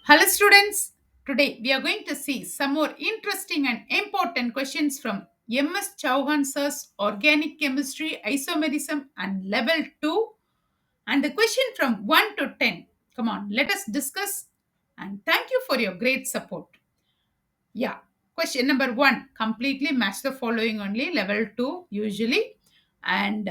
Hello, students. Today we are going to see some more interesting and important questions from M.S. Chauhan sir's Organic Chemistry, Isomerism, and Level 2. And the question from 1 to 10. Come on, let us discuss. And thank you for your great support. Yeah. Question number 1. Completely match the following only. Level 2, usually. And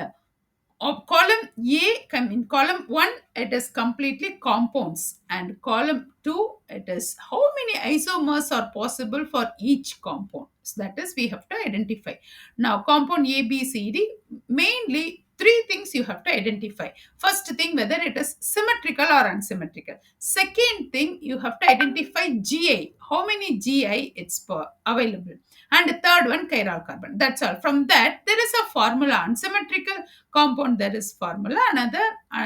column A, in column 1, it is completely compounds, and column 2, it is how many isomers are possible for each compound. So that is, we have to identify. Now, compound A, B, C, D, mainly three things you have to identify. First thing, whether it is symmetrical or unsymmetrical. Second thing, you have to identify GI, how many GI it's available. And the third one, chiral carbon. That's all. From that, there is a formula. Unsymmetrical compound, there is formula. Another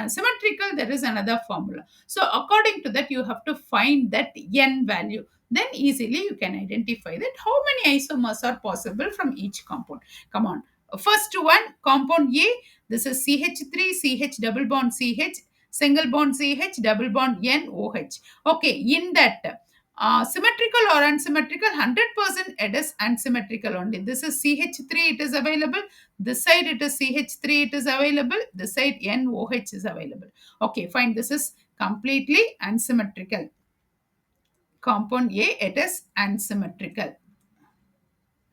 symmetrical, there is another formula. So according to that, you have to find that n value. Then easily you can identify that how many isomers are possible from each compound. Come on. First one, compound A. This is CH3, CH double bond CH, single bond CH, double bond NOH. Okay, in that symmetrical or unsymmetrical, 100% it is unsymmetrical only. This is CH3, it is available. This side it is CH3, it is available. This side NOH is available. Okay, fine. This is completely unsymmetrical. Compound A, it is unsymmetrical.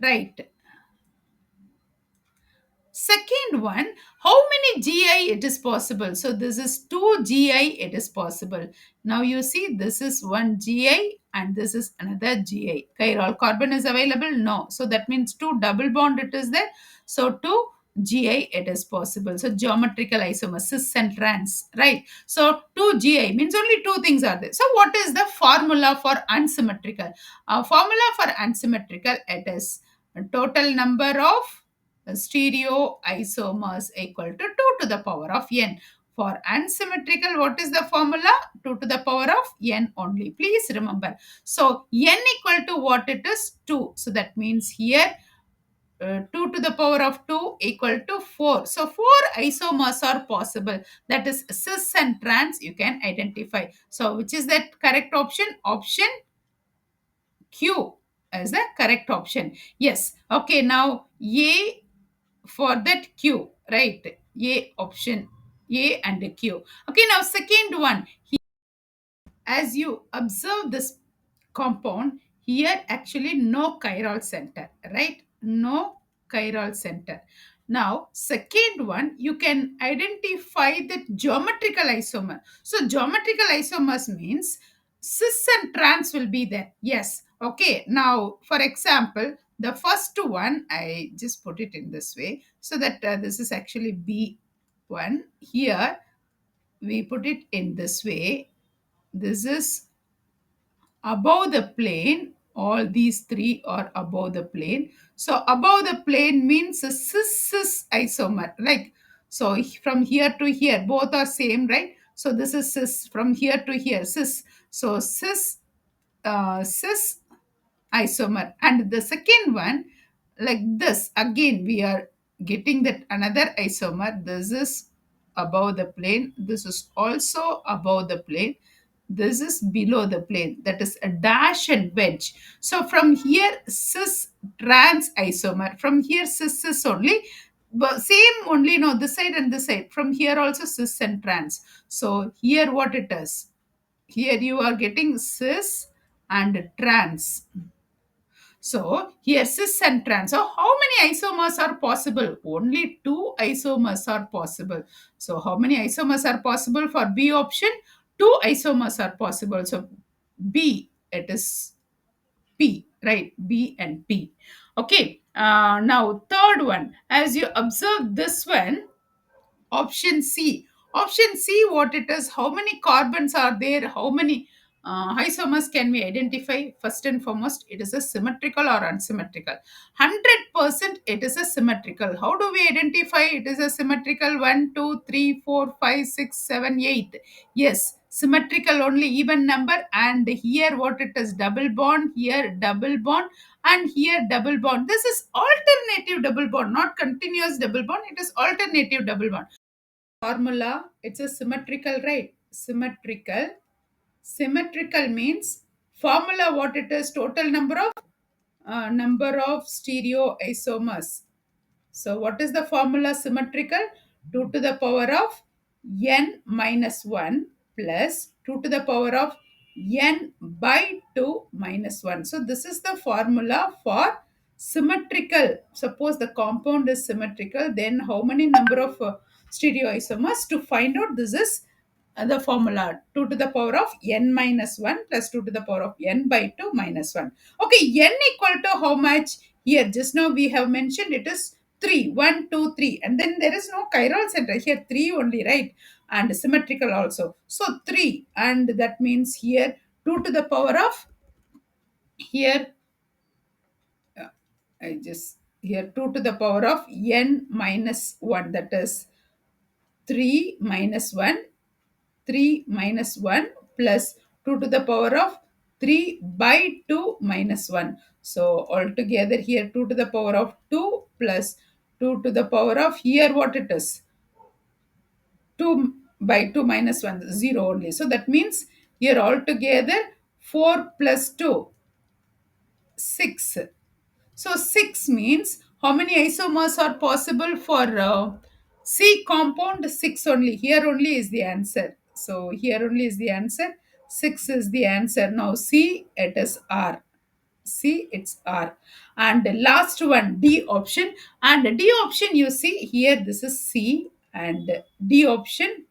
Right. Second one, how many GI it is possible? So this is 2 GI, it is possible. Now you see this is 1 GI and this is another GI. Chiral carbon is available? No. So that means 2 double bond it is there. So 2 GI it is possible. So geometrical isomer, cis and trans, right? So 2 GI means only two things are there. So what is the formula for unsymmetrical? Formula for unsymmetrical, it is total number of stereoisomers equal to 2 to the power of n. For unsymmetrical, what is the formula? 2 to the power of n only. Please remember. So, n equal to what it is? 2. So, that means here 2 to the power of 2 equal to 4. So, 4 isomers are possible. That is cis and trans you can identify. So, which is that correct option? Option Q is the correct option. Yes. Okay, now A for that Q, right? A option, A and Q. Okay, now second one, as you observe this compound, here actually no chiral center, right? No chiral center. Now, second one, you can identify the geometrical isomer. So, geometrical isomers means cis and trans will be there. Yes. Okay. Now, for example, the first one, I just put it in this way so that this is actually B1. Here, we put it in this way. This is above the plane. All these three are above the plane. So above the plane means a cis isomer, like, so from here to here both are same, right? So this is cis, from here to here cis. So cis isomer. And the second one, like this, again we are getting that another isomer. This is above the plane, this is also above the plane, this is below the plane, that is a dash and wedge. So from here cis trans isomer, from here cis only, but same only, no, this side and this side, from here also cis and trans. So here what it is, here you are getting cis and trans. So here cis and trans. So how many isomers are possible? Only two isomers are possible. So how many isomers are possible for B option? Two isomers are possible. So B, it is P, right? B and P. Okay. Now third one, as you observe this one, option C. Option C, what it is, how many carbons are there, how many isomers can we identify? First and foremost, it is a symmetrical or unsymmetrical. 100% it is a symmetrical. How do we identify it is a symmetrical? 1, 2, 3, 4, 5, 6, 7, 8. Yes, symmetrical only, even number. And here what it is, double bond, here double bond, and here double bond. This is alternative double bond, not continuous double bond. It is alternative double bond. Formula, it's a symmetrical, right? Symmetrical. Symmetrical means formula what it is, total number of stereoisomers. So what is the formula symmetrical? 2 to the power of n minus 1 plus 2 to the power of n by 2 minus 1. So this is the formula for symmetrical. Suppose the compound is symmetrical, then how many number of stereoisomers? To find out, this is the formula 2 to the power of n minus 1 plus 2 to the power of n by 2 minus 1. Okay, n equal to how much? Here just now we have mentioned it is 3, 1, 2, 3, and then there is no chiral center here, 3 only, right? And symmetrical also, so 3, and that means here 2 to the power of, here I just, here 2 to the power of n minus 1, that is 3 minus 1, 3 minus 1 plus 2 to the power of 3 by 2 minus 1. So altogether here 2 to the power of 2 plus 2 to the power of, here what it is, 2 by 2 minus 1, 0 only. So that means here altogether 4 plus 2, 6. So 6 means how many isomers are possible for C compound? 6 only. Here only is the answer. So here only is the answer. 6 is the answer. Now C, it is R. C, it's R. And the last one, D option. And D option, you see here, this is C, and D option,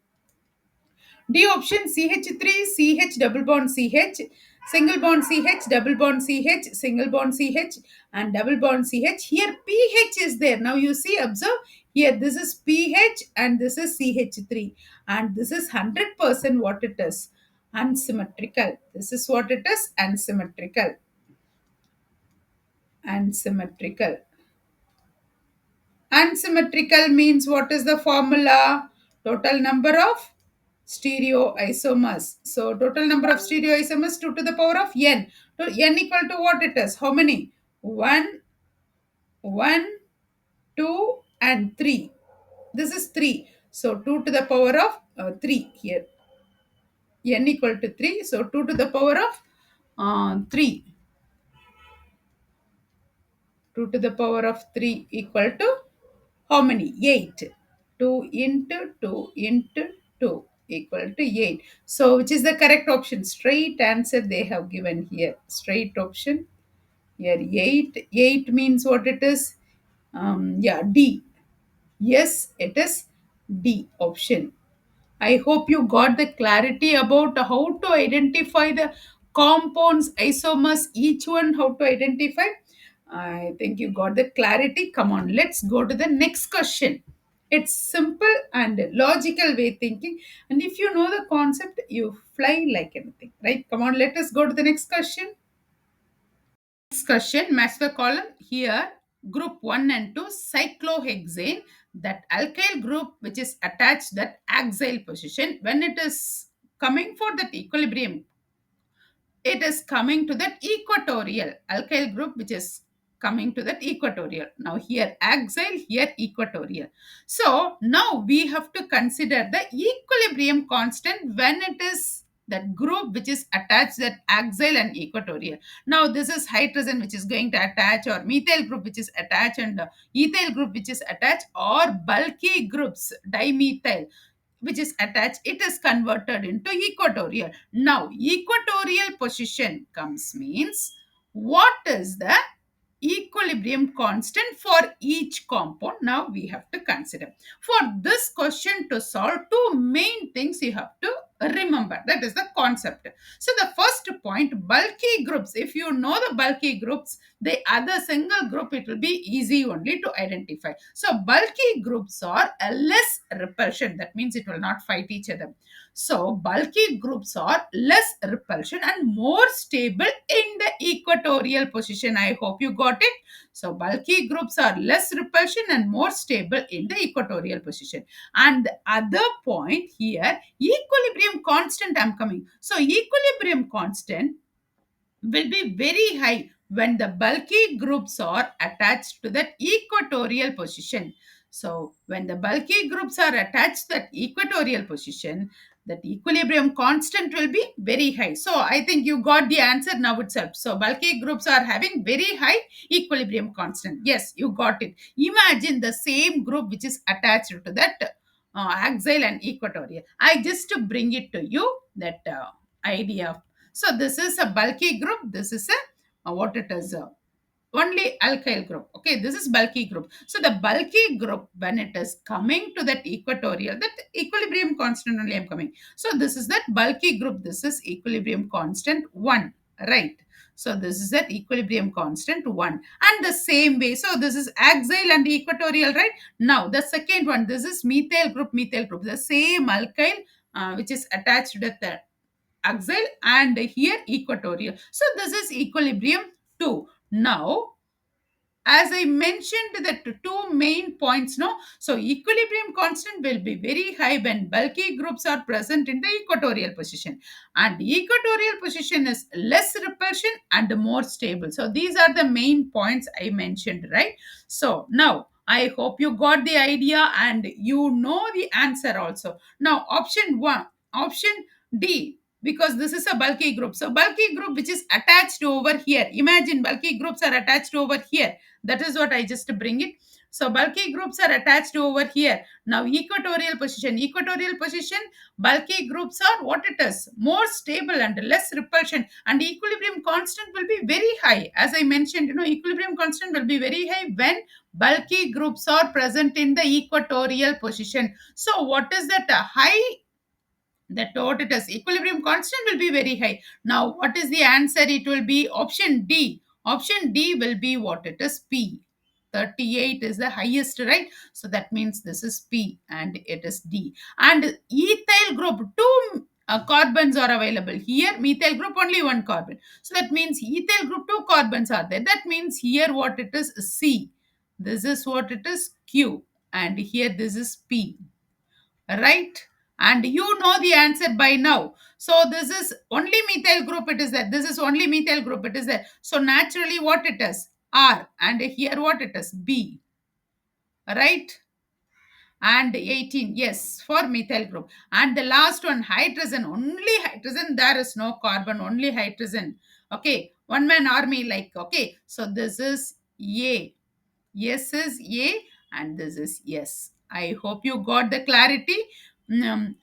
D option, CH3, CH double bond CH, single bond CH, double bond CH, single bond CH, and double bond CH. Here pH is there. Now you see, observe here, this is pH and this is CH3, and this is 100% what it is, unsymmetrical. This is what it is, unsymmetrical. Unsymmetrical. Unsymmetrical means what is the formula? Total number of stereoisomers. So total number of stereoisomers 2 to the power of n. So n equal to what it is? How many? 1, 1, 2, and 3. This is 3. So 2 to the power of 3 here. N equal to 3. So 2 to the power of 3. 2 to the power of 3 equal to how many? 8. 2 into 2 into 2 equal to 8. So which is the correct option? Straight answer they have given here. Straight option. Here 8. 8 means what it is? Yeah, D. Yes, it is D option. I hope you got the clarity about how to identify the compounds, isomers, each one how to identify. I think you got the clarity. Come on, let's go to the next question. It's simple and logical way thinking. And if you know the concept, you fly like anything, right? Come on, let us go to the next question. Next question, match the column here. Group 1 and 2, cyclohexane, that alkyl group which is attached that axial position, when it is coming for that equilibrium, it is coming to that equatorial alkyl group which is coming to that equatorial. Now here axial, here equatorial. So now we have to consider the equilibrium constant when it is that group which is attached that axial and equatorial. Now this is hydrogen which is going to attach, or methyl group which is attached, and ethyl group which is attached, or bulky groups dimethyl which is attached, it is converted into equatorial. Now equatorial position comes means what is the equilibrium constant for each compound? Now we have to consider. For this question to solve, two main things you have to remember, that is the concept. So the first point, bulky groups, if you know the bulky groups, the other single group, it will be easy only to identify. So bulky groups are a less repulsion, that means it will not fight each other. So bulky groups are less repulsion and more stable in the equatorial position. I hope you got it. So bulky groups are less repulsion and more stable in the equatorial position. And the other point here, equilibrium constant, I'm coming. So equilibrium constant will be very high when the bulky groups are attached to that equatorial position. So when the bulky groups are attached to that equatorial position, that equilibrium constant will be very high. So I think you got the answer now itself. So bulky groups are having very high equilibrium constant. Yes, you got it. Imagine the same group which is attached to that axial and equatorial. I just to bring it to you that idea. So this is a bulky group. This is a what it is. Only alkyl group. Okay, this is bulky group. So the bulky group, when it is coming to that equatorial, that equilibrium constant only I'm coming. So this is that bulky group. This is equilibrium constant 1, right? So this is that equilibrium constant 1. And the same way, so this is axial and equatorial, right? Now the second one, this is methyl group. The same alkyl which is attached to the axial and here equatorial. So this is equilibrium 2. Now as I mentioned that two main points, no, so equilibrium constant will be very high when bulky groups are present in the equatorial position, and equatorial position is less repulsion and more stable. So these are the main points I mentioned, right? So now I hope you got the idea and you know the answer also. Now option 1, option D, because this is a bulky group, so bulky group which is attached over here, imagine bulky groups are attached over here, that is what I just bring it. So bulky groups are attached over here. Now equatorial position, bulky groups are what it is, more stable and less repulsion, and equilibrium constant will be very high. As I mentioned, equilibrium constant will be very high when bulky groups are present in the equatorial position. So what is that high, that what it is, equilibrium constant will be very high. Now what is the answer? It will be option D. Option D will be what it is, P. 38 is the highest, right? So that means this is P and it is D. And ethyl group, two carbons are available here. Methyl group only one carbon, so that means ethyl group two carbons are there. That means here what it is, C. This is what it is, Q, and here this is P, right? And you know the answer by now. So this is only methyl group, it is there. This is only methyl group, it is there. So naturally what it is, R, and here what it is, B, right? And 18, yes, for methyl group. And the last one, hydrogen, only hydrogen, there is no carbon, only hydrogen. Okay, one man army, like, okay, so this is A. Yes is A and this is yes. I hope you got the clarity. Um,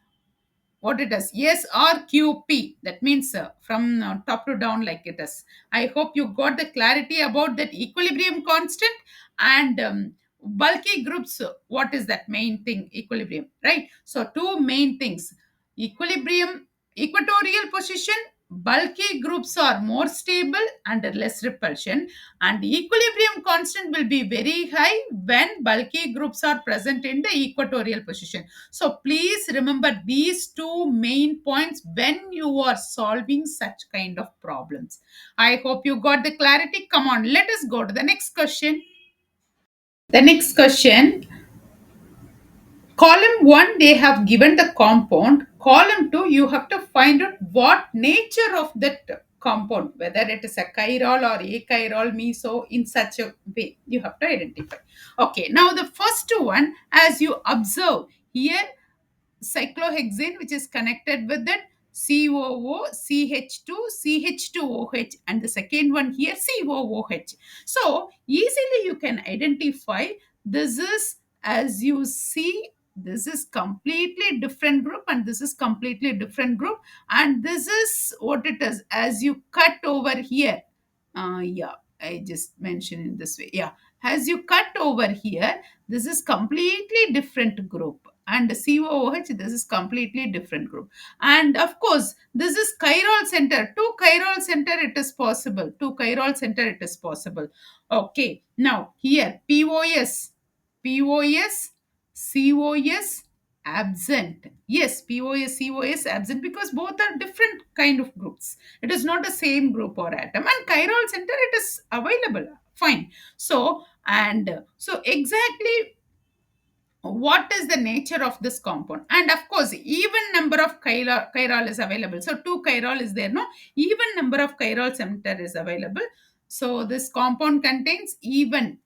what it is, S or QP, that means from top to down, like it is. I hope you got the clarity about that equilibrium constant and bulky groups. What is that main thing, equilibrium, right? So two main things, equilibrium, equatorial position, bulky groups are more stable and less repulsion, and equilibrium constant will be very high when bulky groups are present in the equatorial position. So please remember these two main points when you are solving such kind of problems. I hope you got the clarity. Come on, let us go to the next question. The next question, column 1 they have given the compound, column 2 you have to find out what nature of that compound, whether it is a chiral or achiral meso, in such a way you have to identify. Okay, now the first one, as you observe here, cyclohexane which is connected with that COO, CH2, CH2OH, and the second one here COOH. So easily you can identify this is, as you see, this is completely different group and this is completely different group, and this is what it is as you cut over here. Yeah, I just mentioned in this way. Yeah, as you cut over here, this is completely different group, and COOH, this is completely different group. And of course this is chiral center, two chiral center it is possible, two chiral center it is possible. Okay, now here POS, COS absent. Yes, POS, COS absent because both are different kind of groups. It is not the same group or atom, and chiral center it is available. Fine. So and so exactly what is the nature of this compound, and of course even number of chiral is available, so two chiral is there, no, even number of chiral center is available. So this compound contains even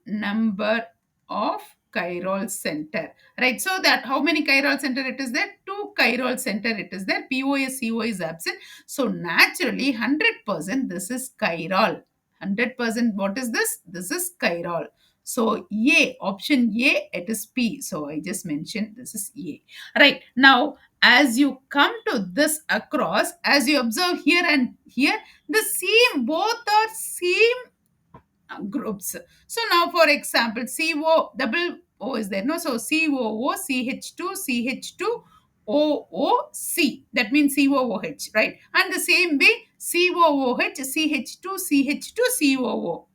number of chiral center, right? So that how many chiral center it is there? Two chiral center it is there. POS, CO is absent. So naturally 100% this is chiral. 100% what is this? This is chiral. So A, option A, it is P. So I just mentioned this is A. Right. Now, as you come to this across, as you observe here and here, the same, both are same groups. So now for example, CO double O is there, no? So COO, CH2, CH2, OOC. That means COOH, right? And the same way, COOH, CH2, CH2, COO.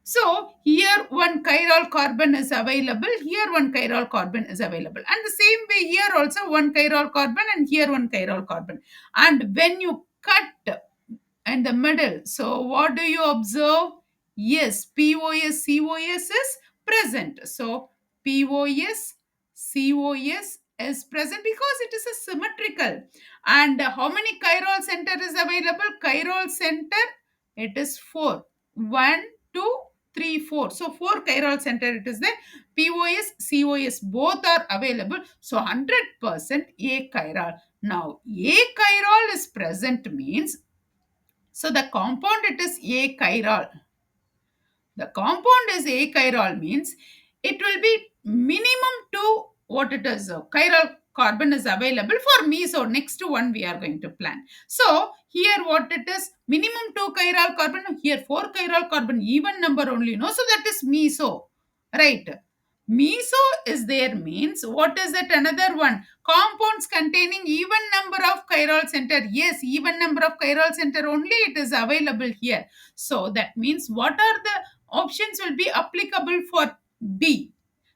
So here one chiral carbon is available, here one chiral carbon is available. And the same way here also one chiral carbon and here one chiral carbon. And when you cut in the middle, so what do you observe? Yes, POS, COS is present. So POS, COS is present because it is a symmetrical. And how many chiral center is available? Chiral center, it is 4. 1, 2, 3, 4. So 4 chiral center it is there. POS, COS both are available. So 100% A chiral. Now A chiral is present means, so the compound it is A chiral. The compound is achiral means it will be minimum two what it is chiral carbon is available for meso. Next to one we are going to plan. So here what it is, minimum two chiral carbon, here four chiral carbon, even number only, no? So that is meso, right? Meso is there means what is that? Another one, compounds containing even number of chiral center. Yes, even number of chiral center only it is available here. So that means what are the options will be applicable for B?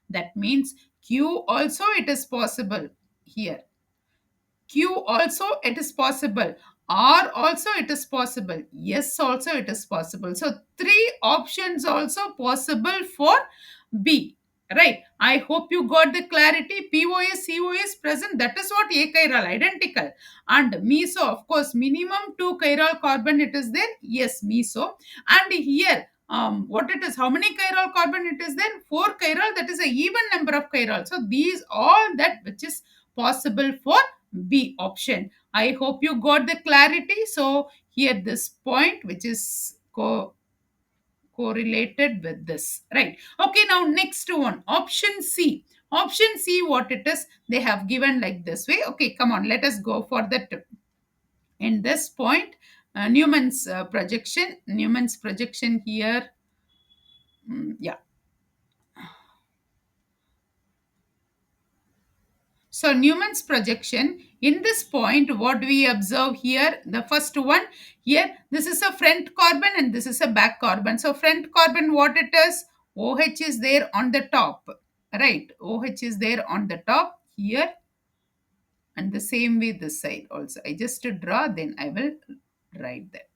That means Q also it is possible here. Q also it is possible. R also it is possible. Yes also it is possible. So three options also possible for B. Right. I hope you got the clarity. POS, COS present. That is what A chiral identical. And meso, of course, minimum two chiral carbon it is there. Yes, meso. And here, what it is, how many chiral carbon it is there? 4 chiral. That is a even number of chiral. So these all that which is possible for B option. I hope you got the clarity. So here this point which is correlated with this, right? Okay, now next one, option C. Option C, what it is, they have given like this way. Okay, come on, let us go for that. In this point, Newman's projection here. Yeah. So Newman's projection, in this point, what we observe here, the first one here, this is a front carbon and this is a back carbon. So front carbon, what it is, OH is there on the top, right? OH is there on the top here, and the same way this side also. I just to draw, then I will write that.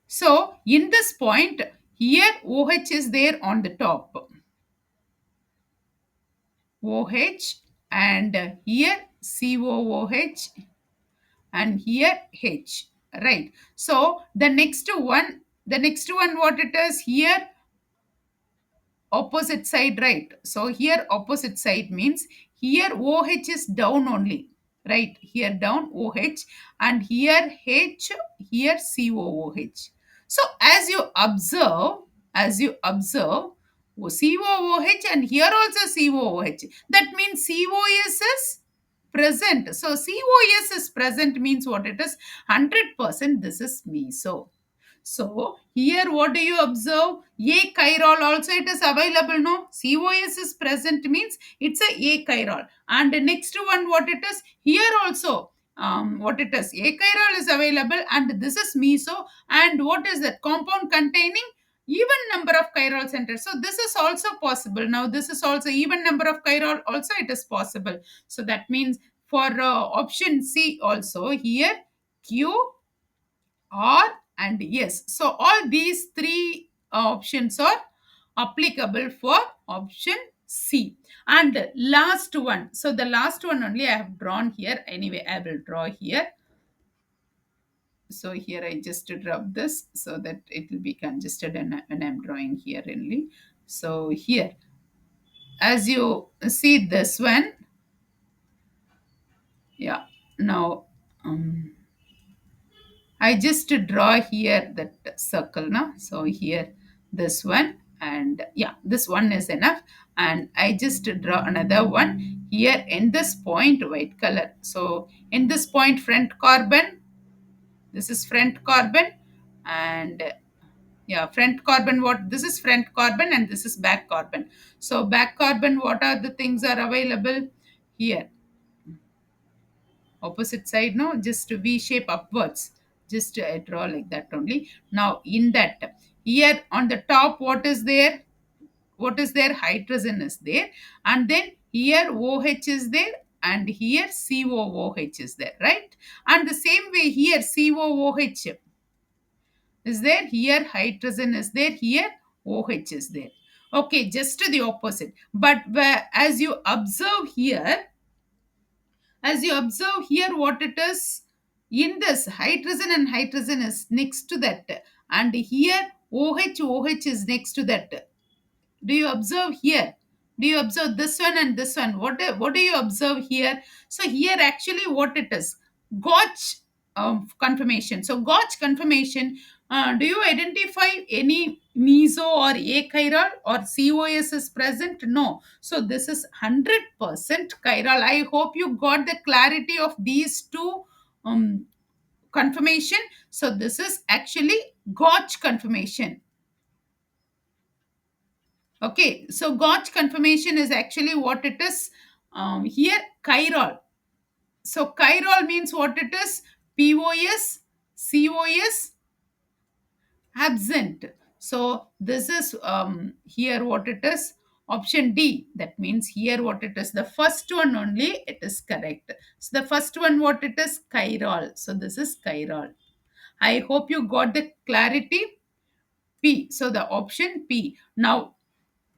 So in this point, here OH is there on the top. OH, and here COOH, and here H, right? So the next one what it is here, opposite side, right? So here opposite side means here OH is down only, right? Here down OH, and here H, here COOH. So as you observe COOH and here also COOH, that means COS is present. So COS is present means what it is, 100% this is meso. So here what do you observe? A chiral also it is available, no? COS is present means it's a chiral. And the next one what it is? Here also what it is? A chiral is available and this is meso. And what is that? Compound containing even number of chiral centers. So this is also possible. Now this is also even number of chiral also it is possible. So that means for option C also here Q, R, and yes. So all these three options are applicable for option C. And last one. So the last one only I have drawn here. Anyway, I will draw here. So here I just rub this so that it will be congested when I'm drawing here only. So here, as you see this one, yeah, now I just draw here that circle now. So here this one, and yeah, this one is enough. And I just draw another one here in this point white color. So in this point front carbon, this is front carbon, and yeah, front carbon, what this is front carbon and this is back carbon. So back carbon, what are the things are available here? Opposite side, no, just V shape upwards, just draw like that only. Now in that, here on the top, what is there? What is there? Hydrogen is there, and then here OH is there, and here COOH is there, right? And the same way here COOH is there, here hydrogen is there, here OH is there. Okay, just the opposite. But as you observe here, what it is, in this hydrogen and hydrogen is next to that, and here OH is next to that. Do you observe here? Do you observe this one and this one? What do you observe here? So here actually what it is, Gauch confirmation. So Gauch confirmation, do you identify any meso or achiral or COS is present? No. So this is 100% chiral. I hope you got the clarity of these two confirmation. So this is actually Gauch confirmation. Okay, so Gauch confirmation is actually what it is here, chiral. So chiral means what it is, POS, COS, absent. So this is here what it is, option D. That means here what it is, the first one only it is correct. So the first one what it is, chiral. So this is chiral. I hope you got the clarity. P. So the option P. Now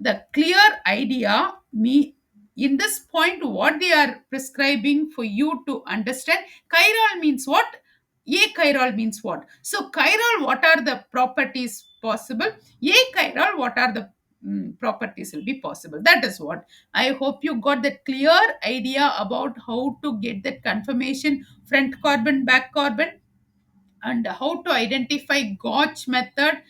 the clear idea me in this point, what they are prescribing for you to understand, chiral means what, achiral means what. So chiral, what are the properties possible, achiral, what are the properties will be possible. That is what I hope you got that clear idea about how to get that confirmation, front carbon, back carbon, and how to identify Gauch method.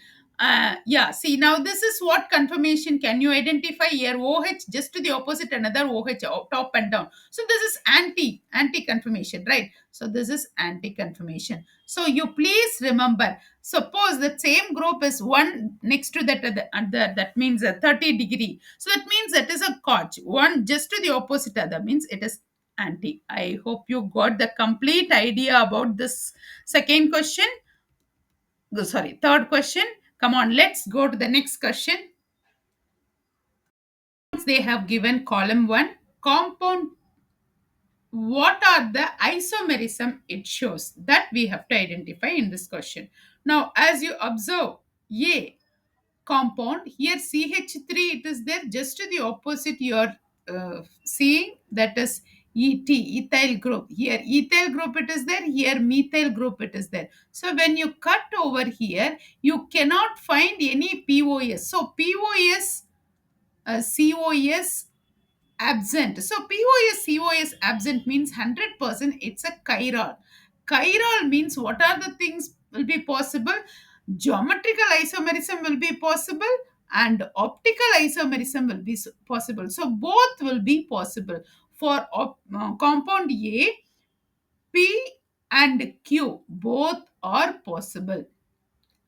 Yeah, see now this is what confirmation. Can you identify here OH just to the opposite, another OH top and down. So this is anti confirmation, right? So this is anti confirmation. So you please remember, suppose the same group is one next to that other, that means a 30-degree. So that means that is a Gauch. One just to the opposite other means it is anti. I hope you got the complete idea about this second question. Sorry, third question. Come on, let's go to the next question. They have given column 1 compound. What are the isomerism it shows? That we have to identify in this question. Now as you observe, A compound, here CH3 it is there, just to the opposite you are seeing, that is ethyl group. Here ethyl group it is there, here methyl group it is there. So when you cut over here, you cannot find any POS. So POS, COS absent. So POS, COS absent means 100% it's a chiral. Chiral means what are the things will be possible? Geometrical isomerism will be possible and optical isomerism will be possible. So both will be possible. For compound A, P and Q both are possible,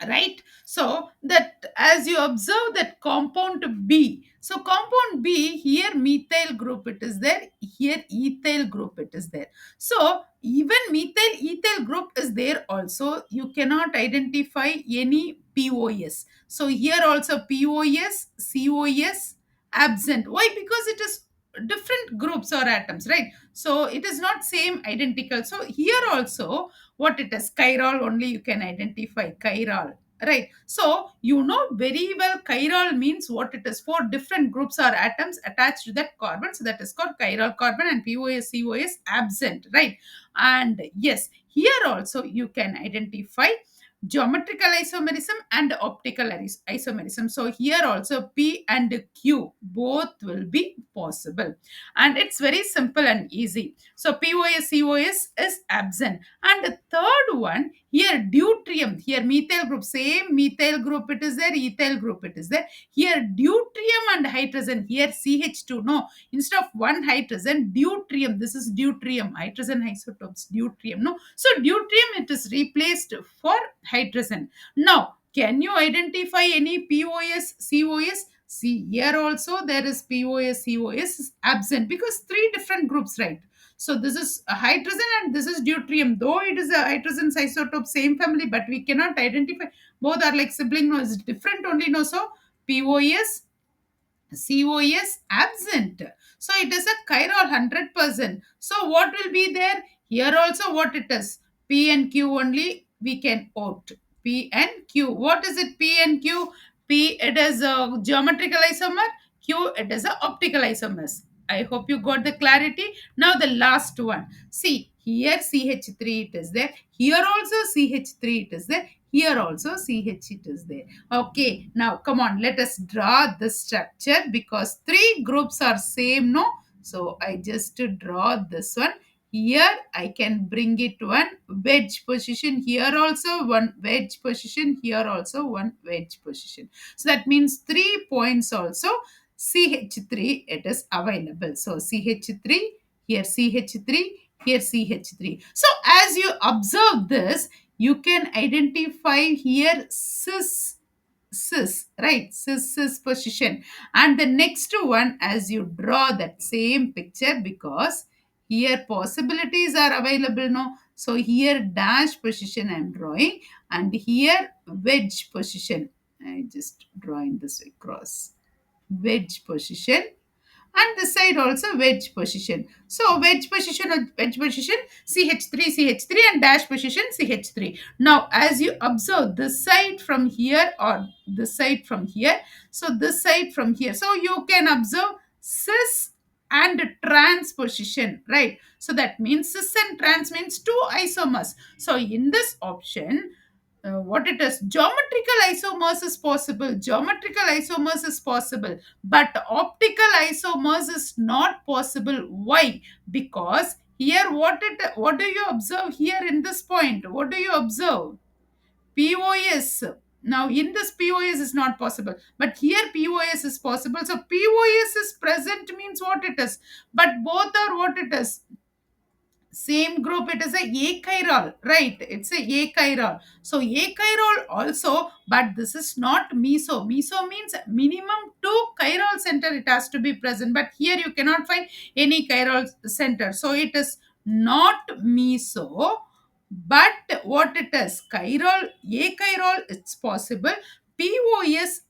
right? So that as you observe that compound B, so compound B, here methyl group it is there, here ethyl group it is there. So even methyl ethyl group is there also, you cannot identify any POS. So here also POS, COS absent. Why? Because it is different groups or atoms, right? So it is not same identical. So here also what it is, chiral only you can identify, chiral, right? So you know very well chiral means what it is, four different groups or atoms attached to that carbon, so that is called chiral carbon, and POS, COS absent, right? And yes, here also you can identify geometrical isomerism and optical isomerism. So here also P and Q both will be possible. And it's very simple and easy. So POS, COS is absent. And the third one, here deuterium, here methyl group, same methyl group it is there, ethyl group it is there. Here deuterium and hydrogen, here CH2, no, instead of one hydrogen, deuterium, this is deuterium, hydrogen isotopes, deuterium, no. So deuterium, it is replaced for hydrogen. Now, can you identify any POS, COS? See, here also there is POS, COS is absent because three different groups, right? So this is a hydrogen and this is deuterium. Though it is a hydrogen isotope, same family, but we cannot identify. Both are like sibling. No, it's different only. No, so POS, COS absent. So it is a chiral 100%. So what will be there? Here also what it is? P and Q only we can out. P and Q. What is it? P and Q. P it is a geometrical isomer. Q it is a optical isomers. I hope you got the clarity. Now the last one. See here CH3 it is there. Here also CH3 it is there. Here also CH it is there. Okay, now come on, let us draw the structure because three groups are same, no? So I just draw this one. Here I can bring it one wedge position. Here also one wedge position. Here also one wedge position. So that means 3 points also CH3 it is available. So CH3, here CH3, here CH3. So as you observe this, you can identify here cis, right? Cis position. And the next one, as you draw that same picture, because here possibilities are available, no? So here dash position I'm drawing, and here wedge position. I just drawing this way cross. Wedge position, and this side also wedge position. So wedge position or wedge position CH3, CH3, and dash position CH3. Now as you observe this side from here or this side from here, so this side from here, so you can observe cis and trans position, right? So that means cis and trans means two isomers. So in this option, what it is, geometrical isomers is possible, geometrical isomers is possible, but optical isomers is not possible. Why? Because here what do you observe here in this point? What do you observe? POS. Now in this POS is not possible, but here POS is possible. So POS is present means what it is, but both are what it is, same group, it is a achiral, right? It's a achiral. So achiral also, but this is not meso. Meso means minimum two chiral center it has to be present, but here you cannot find any chiral center, so it is not meso. But what it is, chiral, achiral, it's possible. POS,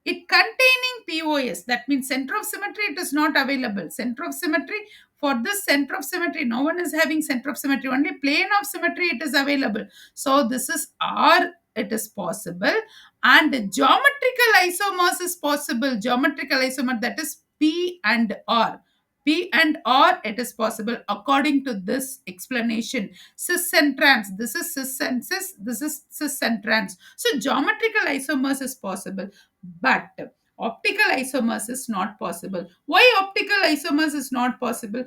it containing POS, that means center of symmetry, it is not available. Center of symmetry, for this center of symmetry, no one is having center of symmetry, only plane of symmetry it is available. So this is R, it is possible. And geometrical isomers is possible. Geometrical isomer, that is P and R. P and R, it is possible according to this explanation. Cis and trans, this is cis and cis, this is cis and trans. So geometrical isomers is possible, but optical isomers is not possible. Why optical isomers is not possible?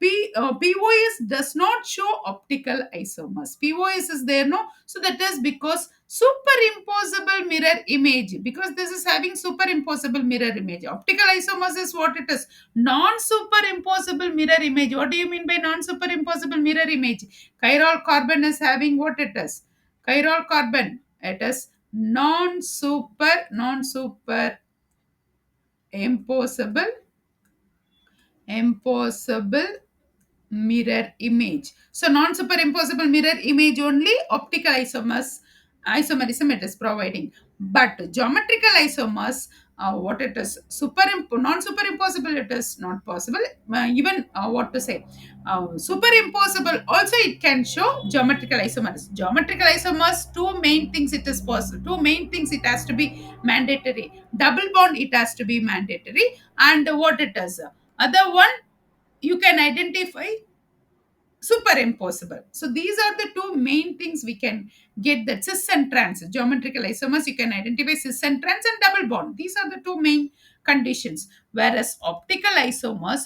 POS does not show optical isomers. POS is there, no? So that is because superimposable mirror image. Because this is having superimposable mirror image. Optical isomers is what it is. Non-superimposable mirror image. What do you mean by non-superimposable mirror image? Chiral carbon is having what it is? Chiral carbon. It is non-super impossible mirror image. So non-superimposable mirror image only optical isomerism it is providing. But geometrical isomers, what it is, non-superimposable it is not possible. Even what to say, superimposable also it can show geometrical isomers. Geometrical isomers, two main things it is possible. Two main things it has to be mandatory. Double bond it has to be mandatory, and what it is. Other one you can identify superimposable. So these are the two main things we can get, that cis and trans. Geometrical isomers, you can identify cis and trans and double bond. These are the two main conditions. Whereas optical isomers,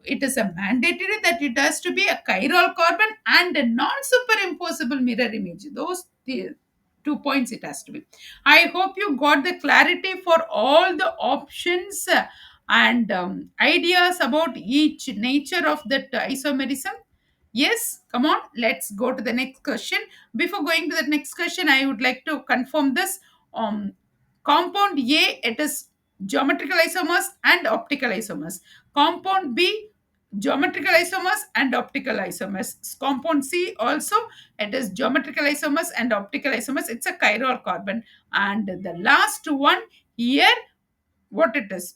it is a mandatory that it has to be a chiral carbon and a non-superimposable mirror image. Those the 2 points it has to be. I hope you got the clarity for all the options and ideas about each nature of that isomerism. Yes, come on, let's go to the next question. Before going to the next question, I would like to confirm this. Um, Compound A, it is geometrical isomers and optical isomers. Compound B, geometrical isomers and optical isomers. Compound C also, it is geometrical isomers and optical isomers. It's a chiral carbon. And the last one here, what it is?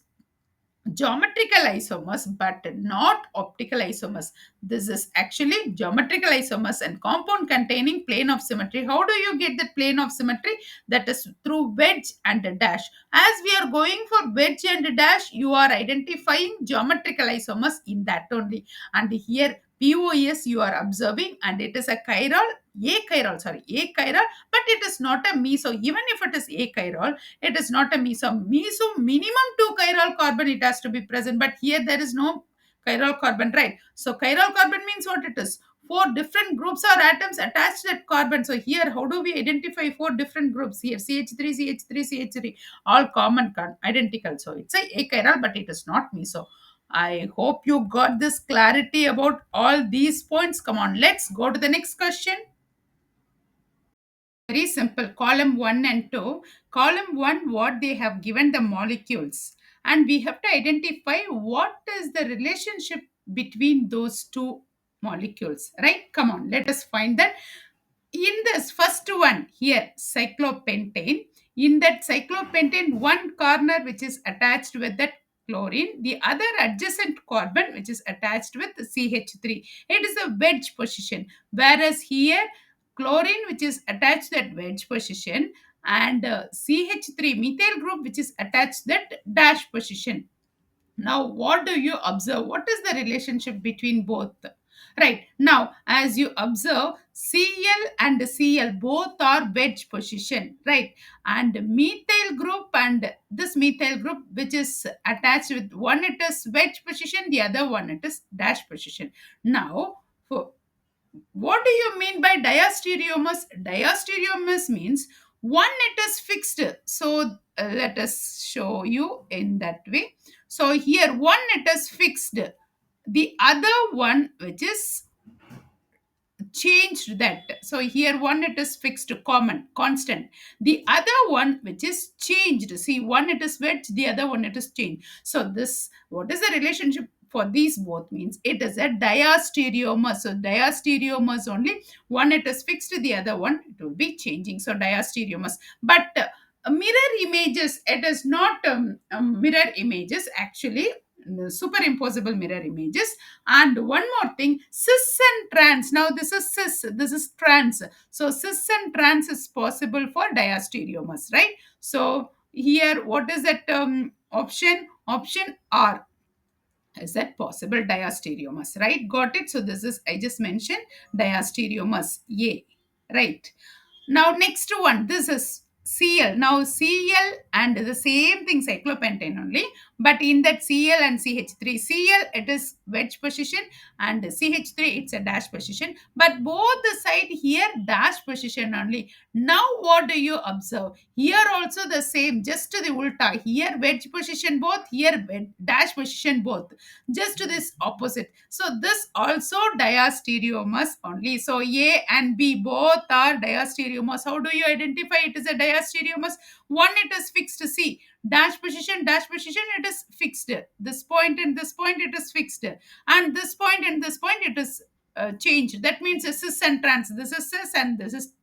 Geometrical isomers but not optical isomers. This is actually geometrical isomers and compound containing plane of symmetry. How do you get the plane of symmetry? That is through wedge and a dash. As we are going for wedge and a dash, you are identifying geometrical isomers in that only. And here POS you are observing, and it is a chiral, a chiral, but it is not a meso. Even if it is a chiral, it is not a meso. Meso, minimum two chiral carbon it has to be present, but here there is no chiral carbon, right? So chiral carbon means what it is? Four different groups or atoms attached to that carbon. So here, how do we identify four different groups? Here, CH3, CH3, CH3, all common, identical. So it's a chiral, but it is not meso. I hope you got this clarity about all these points. Come on, let's go to the next question. Very simple. Column 1 and 2. Column 1, what they have given the molecules. And we have to identify what is the relationship between those two molecules. Right? Come on, let us find that. In this first one here, cyclopentane, in that cyclopentane, one corner which is attached with that chlorine, the other adjacent carbon which is attached with CH3. It is a wedge position. Whereas here, chlorine which is attached that wedge position, and CH3 methyl group which is attached that dash position. Now, what do you observe? What is the relationship between both? Right. Now, as you observe, Cl and Cl both are wedge position, right? And methyl group and this methyl group, which is attached with one, it is wedge position, the other one, it is dash position. Now, for what do you mean by diastereomers? Diastereomers means one it is fixed. So let us show you in that way. So here one it is fixed. The other one which is changed that. So here one it is fixed, common, constant. The other one which is changed. See, one it is wedge, the other one it is changed. So this, what is the relationship for these both means? It is a diastereomer. So diastereomers only. One it is fixed, the other one it will be changing. So diastereomers. But mirror images, it is not mirror images actually, superimposable mirror images. And one more thing, cis and trans. Now this is cis, this is trans. So cis and trans is possible for diastereomers, right? So here, what is that option? Option R. Is that possible diastereomers, right? Got it. So this is, I just mentioned diastereomers, A, right? Now next one, this is Cl. Now Cl and the same thing, cyclopentane only, but in that Cl and CH3, Cl it is wedge position and CH3 it's a dash position, but both the side here dash position only. Now what do you observe? Here also the same, just to the ulta. Here wedge position both, here dash position both, just to this opposite. So this also diastereomers only. So A and B both are diastereomers. How do you identify it is a diastereomers? One it is fixed. See, dash position, it is fixed. This point and this point it is fixed, and this point and this point it is changed. That means cis and trans. This is cis and this is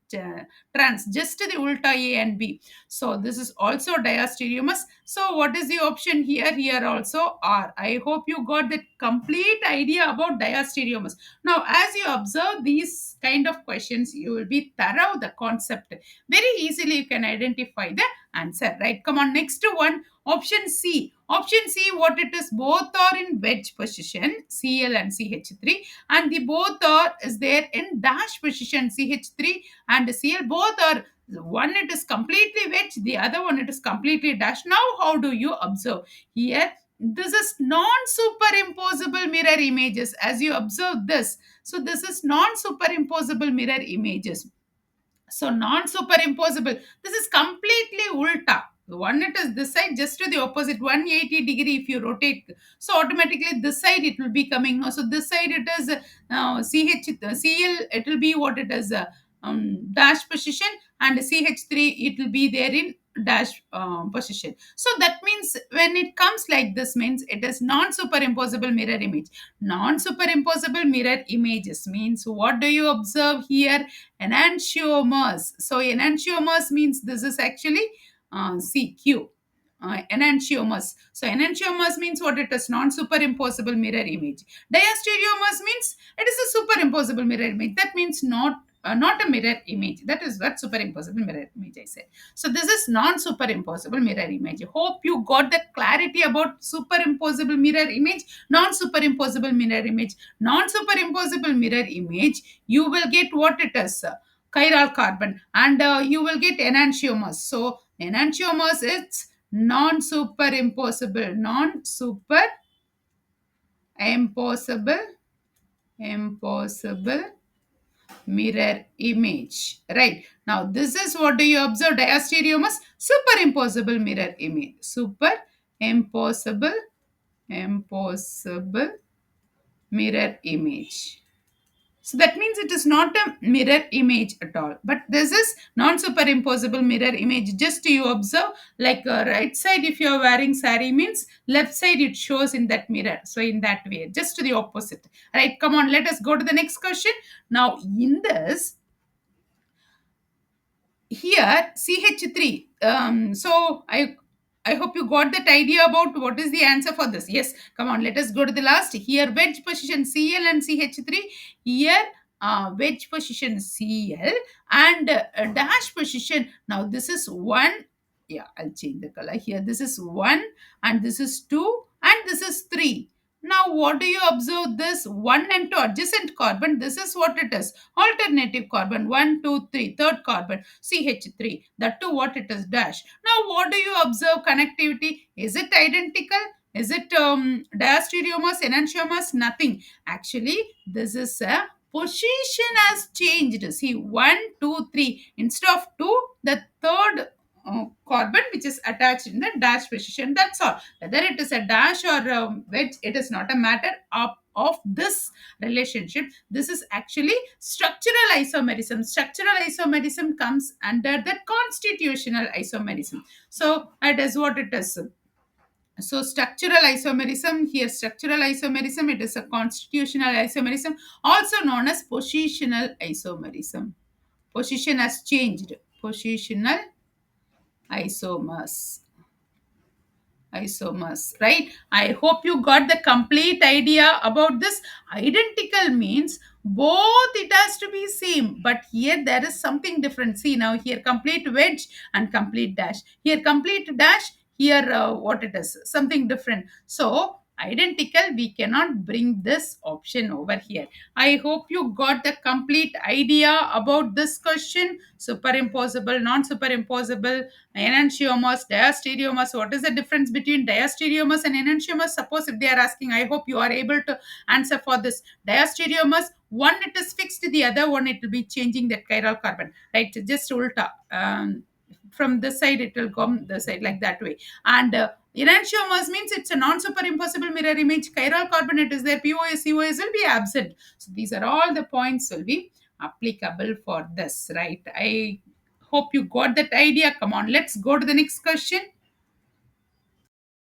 trans, just the ulta A and B. So this is also diastereomers. So what is the option here? Here also R. I hope you got the complete idea about diastereomers. Now, as you observe these kind of questions, you will be thorough the concept. Very easily you can identify the answer, right? Come on, next one, option C. Option C, what it is, both are in wedge position, Cl and CH3, and the both are is there in dash position, CH3 and Cl. Both are, one it is completely wedge, the other one it is completely dash. Now how do you observe here? This is non-superimposable mirror images. As you observe this, so this is non-superimposable mirror images. So non-superimposable, this is completely ulta. One it is this side, just to the opposite, 180 degree if you rotate, so automatically this side it will be coming. So this side it is Cl, it will be what it is, dash position, and CH3 it will be there in dash position. So that means when it comes like this, means it is non-superimposable mirror image. Non-superimposable mirror images means, what do you observe here? Enantiomers. So enantiomers means this is actually CQ. Enantiomers. So enantiomers means what it is, non-superimposable mirror image. Diastereomers means it is a superimposable mirror image. That means not a mirror image. That is what superimposable mirror image I said. So this is non-superimposable mirror image. Hope you got the clarity about superimposable mirror image, non-superimposable mirror image. Non-superimposable mirror image, you will get what it is, chiral carbon, and you will get enantiomers. So enantiomers, it's non-superimposable, impossible mirror image, right? Now this is, what do you observe? Diastereomers, superimposable mirror image, impossible mirror image. So that means it is not a mirror image at all. But this is non-superimposable mirror image. Just you observe, like right side if you are wearing sari, means left side it shows in that mirror. So in that way, just to the opposite. Right, come on, let us go to the next question. Now in this, here CH3, so I hope you got that idea about what is the answer for this. Yes, come on, let us go to the last. Here wedge position Cl and CH3. Here wedge position Cl and dash position. Now this is 1. Yeah, I'll change the color here. This is 1 and this is 2 and this is 3. Now what do you observe? This 1 and 2 adjacent carbon, this is what it is, alternative carbon, 1 2 3, third carbon CH3, that to what it is, dash. Now what do you observe? Connectivity, is it identical? Is it diastereomers, enantiomers? Nothing. Actually this is a position has changed. See, 1 2 3, instead of 2, the third carbon which is attached in the dash position. That's all. Whether it is a dash or wedge, it is not a matter of this relationship. This is actually structural isomerism. Structural isomerism comes under the constitutional isomerism. So that is what it is. So structural isomerism, here structural isomerism, it is a constitutional isomerism, also known as positional isomerism. Position has changed. Positional isomers. Right? I hope you got the complete idea about this. Identical means both it has to be same, but here there is something different. See, now here complete wedge and complete dash, here complete dash, here what it is, something different. So identical, we cannot bring this option over here. I hope you got the complete idea about this question. Superimposable, non-superimposable, enantiomers, diastereomers. What is the difference between diastereomers and enantiomers? Suppose if they are asking, I hope you are able to answer for this. Diastereomers, one it is fixed, the other one it will be changing that chiral carbon, right? Just ulta. From this side it will come the side, like that way. And enantiomers means it's a non-superimposable mirror image. Chiral carbon it is there. POS, COS will be absent. So these are all the points will be applicable for this, right? I hope you got that idea. Come on, let's go to the next question.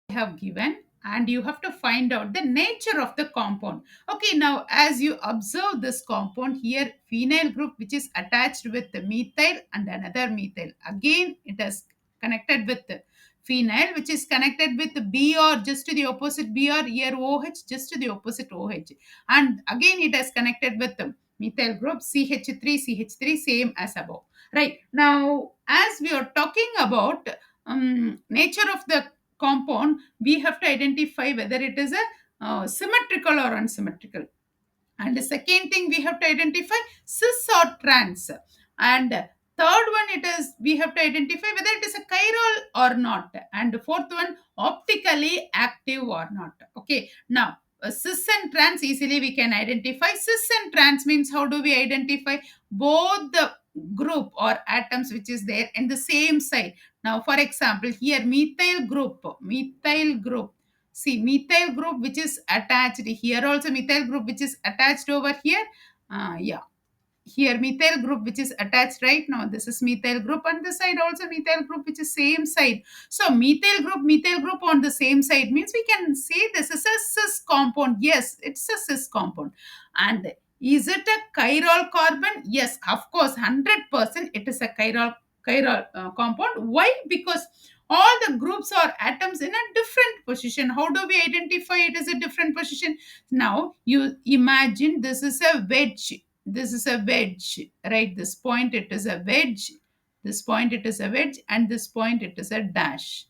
I have given, and you have to find out the nature of the compound. Okay, now as you observe this compound here, phenyl group which is attached with the methyl and another methyl. Again, it is connected with the phenyl which is connected with the Br, just to the opposite Br, here OH just to the opposite OH. And again it is connected with the Methyl group CH3 same as above. Right. Now, as we are talking about nature of the compound, we have to identify whether it is a symmetrical or unsymmetrical. And the second thing we have to identify cis or trans. And third one, it is we have to identify whether it is a chiral or not. And the fourth one, optically active or not. Okay. Now, cis and trans easily we can identify. Cis and trans means how do we identify both the group or atoms which is there in the same side. Now, for example, here methyl group. See, methyl group which is attached here, also methyl group which is attached over here. Yeah, here methyl group which is attached right now. This is methyl group, on this side also methyl group which is same side. So methyl group on the same side means we can say this is a cis compound. Yes, it's a cis compound. And is it a chiral carbon? Yes, of course, 100% it is a chiral compound. Why? Because all the groups or atoms in a different position. How do we identify it as a different position? Now you imagine this is a wedge, this is a wedge, right? This point it is a wedge, this point it is a wedge, and this point it is a dash,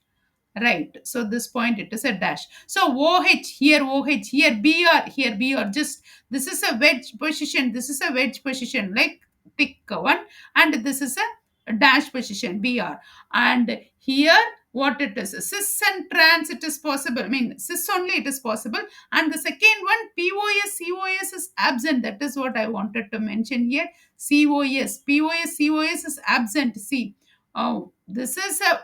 right? So this point it is a dash. So oh here, oh here, br, just this is a wedge position, this is a wedge position, like thick one, and this is a dash position, br. And here what it is, cis and trans it is possible, I mean cis only it is possible. And the second one, pos cos is absent, that is what I wanted to mention here. Cos is absent. See, oh, this is a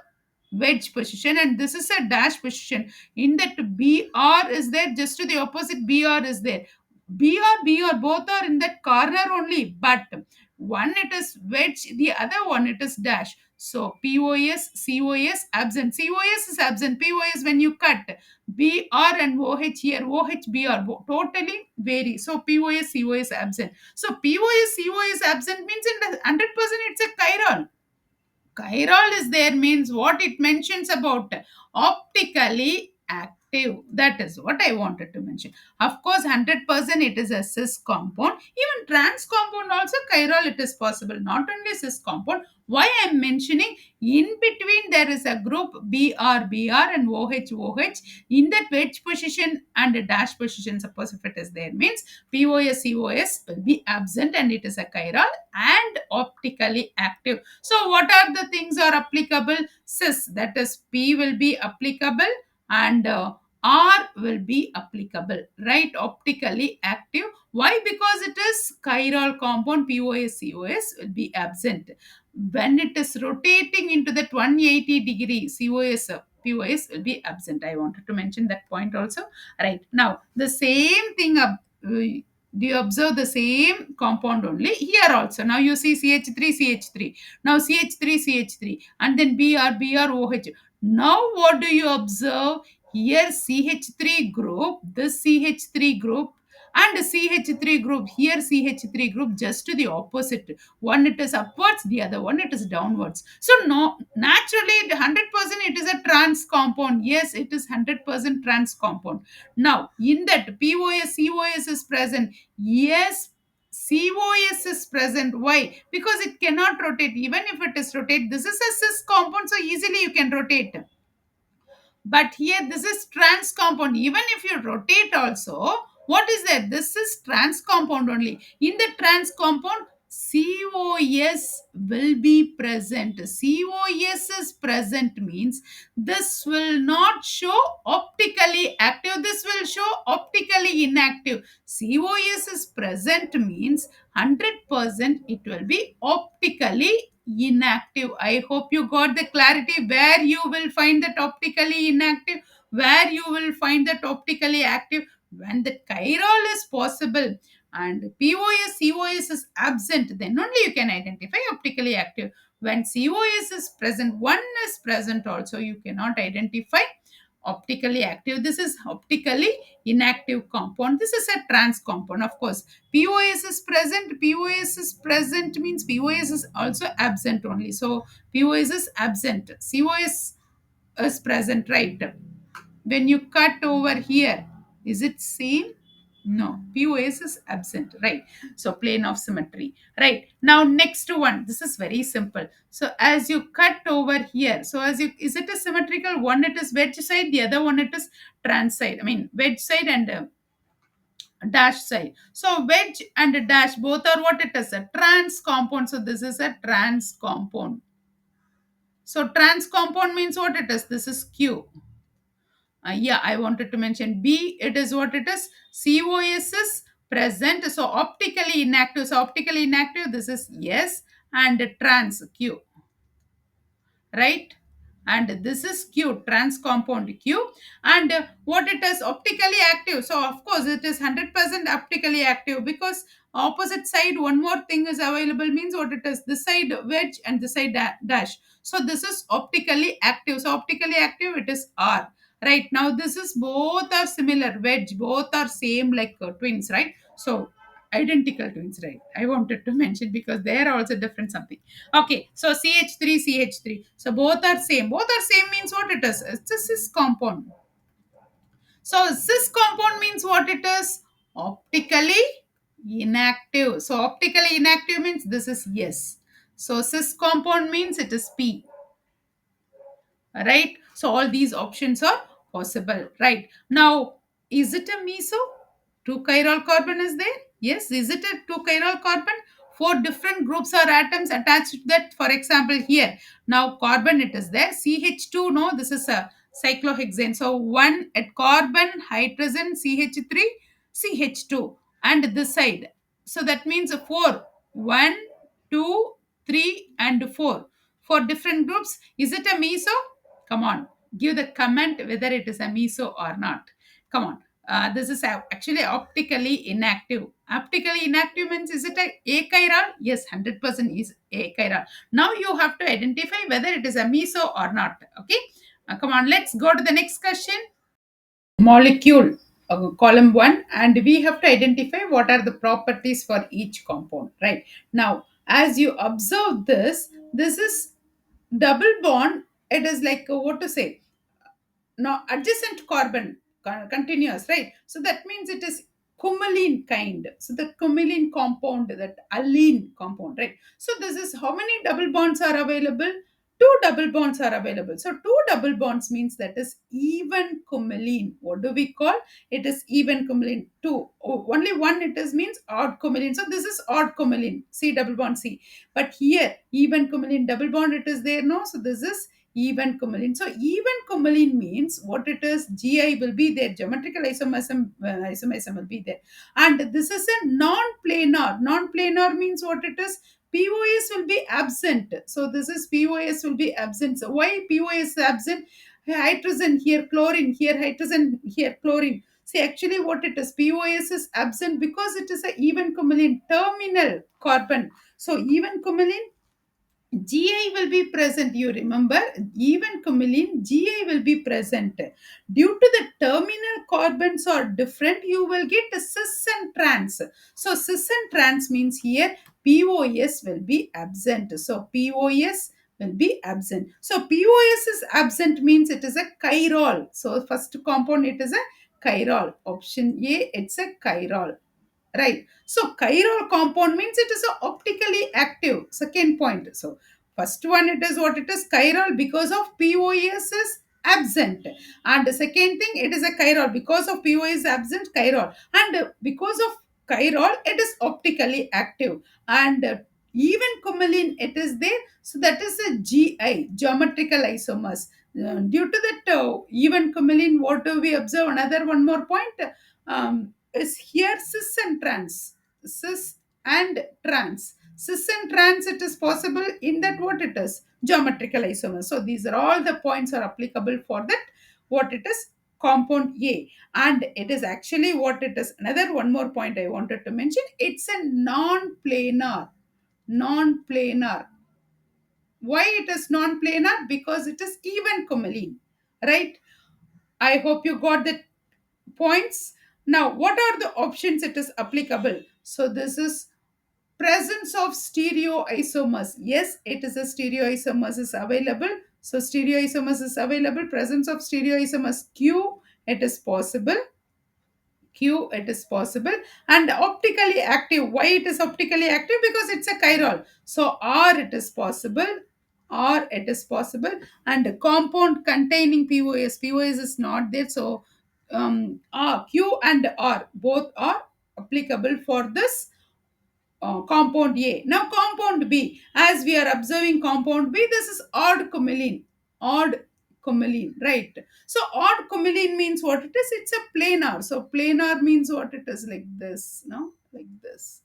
wedge position and this is a dash position. In that br is there, just to the opposite br is there. Br both are in that corner only, but one it is wedge, the other one it is dash. So pos cos absent, cos is absent, pos when you cut, br and oh here, oh br totally vary. So pos cos absent. So pos cos absent means in the 100% it's a chiral. Chiral is there means what it mentions about optically active. That is what I wanted to mention. Of course, 100% it is a cis compound. Even trans compound also chiral it is possible. Not only cis compound. Why I am mentioning, in between there is a group br and oh. In that wedge position and a dash position, suppose if it is there means pos cos will be absent and it is a chiral and optically active. So what are the things are applicable? Cis, that is P will be applicable, and R will be applicable, right? Optically active. Why? Because it is chiral compound, POS will be absent. When it is rotating into that 180 degree, POS will be absent. I wanted to mention that point also. Right. Now, the same thing, do you observe the same compound only here also? Now you see CH3, now CH3, and then BR, OH. Now what do you observe? Here CH3 group, this CH3 group, and CH3 group, here CH3 group, just to the opposite. One it is upwards, the other one it is downwards. So no, naturally 100% it is a trans compound. Yes, it is 100% trans compound. Now in that POS is present. Yes, COS is present. Why? Because it cannot rotate. Even if it is rotate, this is a cis compound, so easily you can rotate. But here this is trans compound. Even if you rotate also, what is that? This is trans compound only. In the trans compound, COS will be present. COS is present means this will not show optically active. This will show optically inactive. COS is present means 100% it will be optically inactive. I hope you got the clarity where you will find that optically inactive, where you will find that optically active. When the chiral is possible and POS cos is absent, then only you can identify optically active. When cos is present, one is present also, you cannot identify optically active. This is optically inactive compound. This is a trans compound. Of course, POS is present. POS is present means POS is also absent only. So POS is absent. COS is present, right? When you cut over here, is it same? No, POS is absent, right? So plane of symmetry, right? Now next one, this is very simple. So as you cut over here, so as you, is it a symmetrical? One it is wedge side, the other one it is trans side. I mean wedge side and dash side. So wedge and dash both are what it is, a trans compound. So this is a trans compound. So trans compound means what it is? This is Q. Yeah, I wanted to mention B. It is what it is. COS is present. So optically inactive. So optically inactive. This is yes, and trans Q, right? And this is Q, trans compound Q. And what it is, optically active. So of course it is 100% optically active, because opposite side one more thing is available, means what it is, this side wedge and this side dash. So this is optically active. So optically active, it is R. Right, now this is both are similar wedge, both are same like twins, right? So identical twins, right? I wanted to mention because they are also different something. Okay, so CH3, CH3. So both are same. Both are same means what it is? It's a cis compound. So cis compound means what it is? Optically inactive. So optically inactive means this is yes. So cis compound means it is P, right? So all these options are possible, right? Now, is it a meso? Two chiral carbon is there? Yes. Is it a two chiral carbon? Four different groups or atoms attached to that. For example, here now carbon it is there. CH2, no, this is a cyclohexane. So one at carbon, hydrogen, CH3, CH2, and this side. So that means four. One, two, three, and four. For different groups. Is it a meso? Come on, give the comment whether it is a meso or not. Come on. This is actually optically inactive. Optically inactive means, is it a achiral? Yes, 100% is achiral. Now you have to identify whether it is a meso or not. Okay. Come on, let's go to the next question. Molecule, column 1, and we have to identify what are the properties for each compound, right? Now as you observe this, this is double bond. It is like what to say, no, adjacent carbon, continuous, right? So that means it is cumulene kind. So the cumulene compound, that allene compound, right? So this is how many double bonds are available? Two double bonds are available. So two double bonds means that is even cumulene. What do we call? It is even cumulene. Two. Oh, only one it is means odd cumulene. So this is odd cumulene. C double bond C. But here even cumulene double bond it is there, no? So this is even cumulene. So even cumulene means what it is, GI will be there, geometrical isomerism will be there. And this is a non-planar. Non-planar means what it is, POS will be absent. So this is POS will be absent. So why POS is absent? Hydrogen here, chlorine here, hydrogen here, chlorine. See, actually what it is, POS is absent because it is a even cumulene terminal carbon. So even cumulene, GI will be present. You remember, even cumulene, GI will be present. Due to the terminal carbons are different, you will get a cis and trans. So cis and trans means here POS will be absent. So POS will be absent. So POS is absent means it is a chiral. So first compound it is a chiral. Option A, it's a chiral. Right. So chiral compound means it is a optically active. Second point. So first one it is what it is, chiral because of POS is absent. And the second thing, it is a chiral because of POS is absent, chiral. And because of chiral, it is optically active. And even cumulene it is there. So that is a GI, geometrical isomers. Due to that even cumulene, what do we observe? Another one more point. Is here cis and trans. Cis and trans. Cis and trans, it is possible in that what it is, geometrical isomer. So these are all the points are applicable for that what it is, compound A. And it is actually what it is. Another one more point I wanted to mention. It's a non-planar. Non-planar. Why it is non-planar? Because it is even cumulene, right? I hope you got the points. Now, what are the options it is applicable? So this is presence of stereoisomers. Yes, it is a stereoisomers is available. So stereoisomers is available. Presence of stereoisomers Q, it is possible. Q, it is possible. And optically active, why it is optically active? Because it's a chiral. So R, it is possible. R, it is possible. And compound containing POS, POS is not there. So R, Q and R both are applicable for this compound A. Now compound B, as we are observing compound B, this is odd cumulene. Odd cumulene, right? So odd cumulene means what it is? It's a planar. So planar means what it is, like this, no? Like this.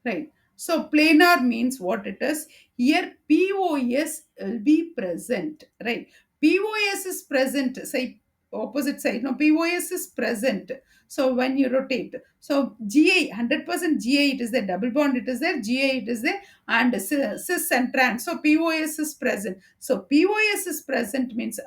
Right. So planar means what it is. Here POS will be present. Right. POS is present. Say opposite side. No, POS is present. So when you rotate. So GI, 100% GI, it is there. Double bond, it is there. GI, it is there. And cis and trans. So POS is present. So POS is present means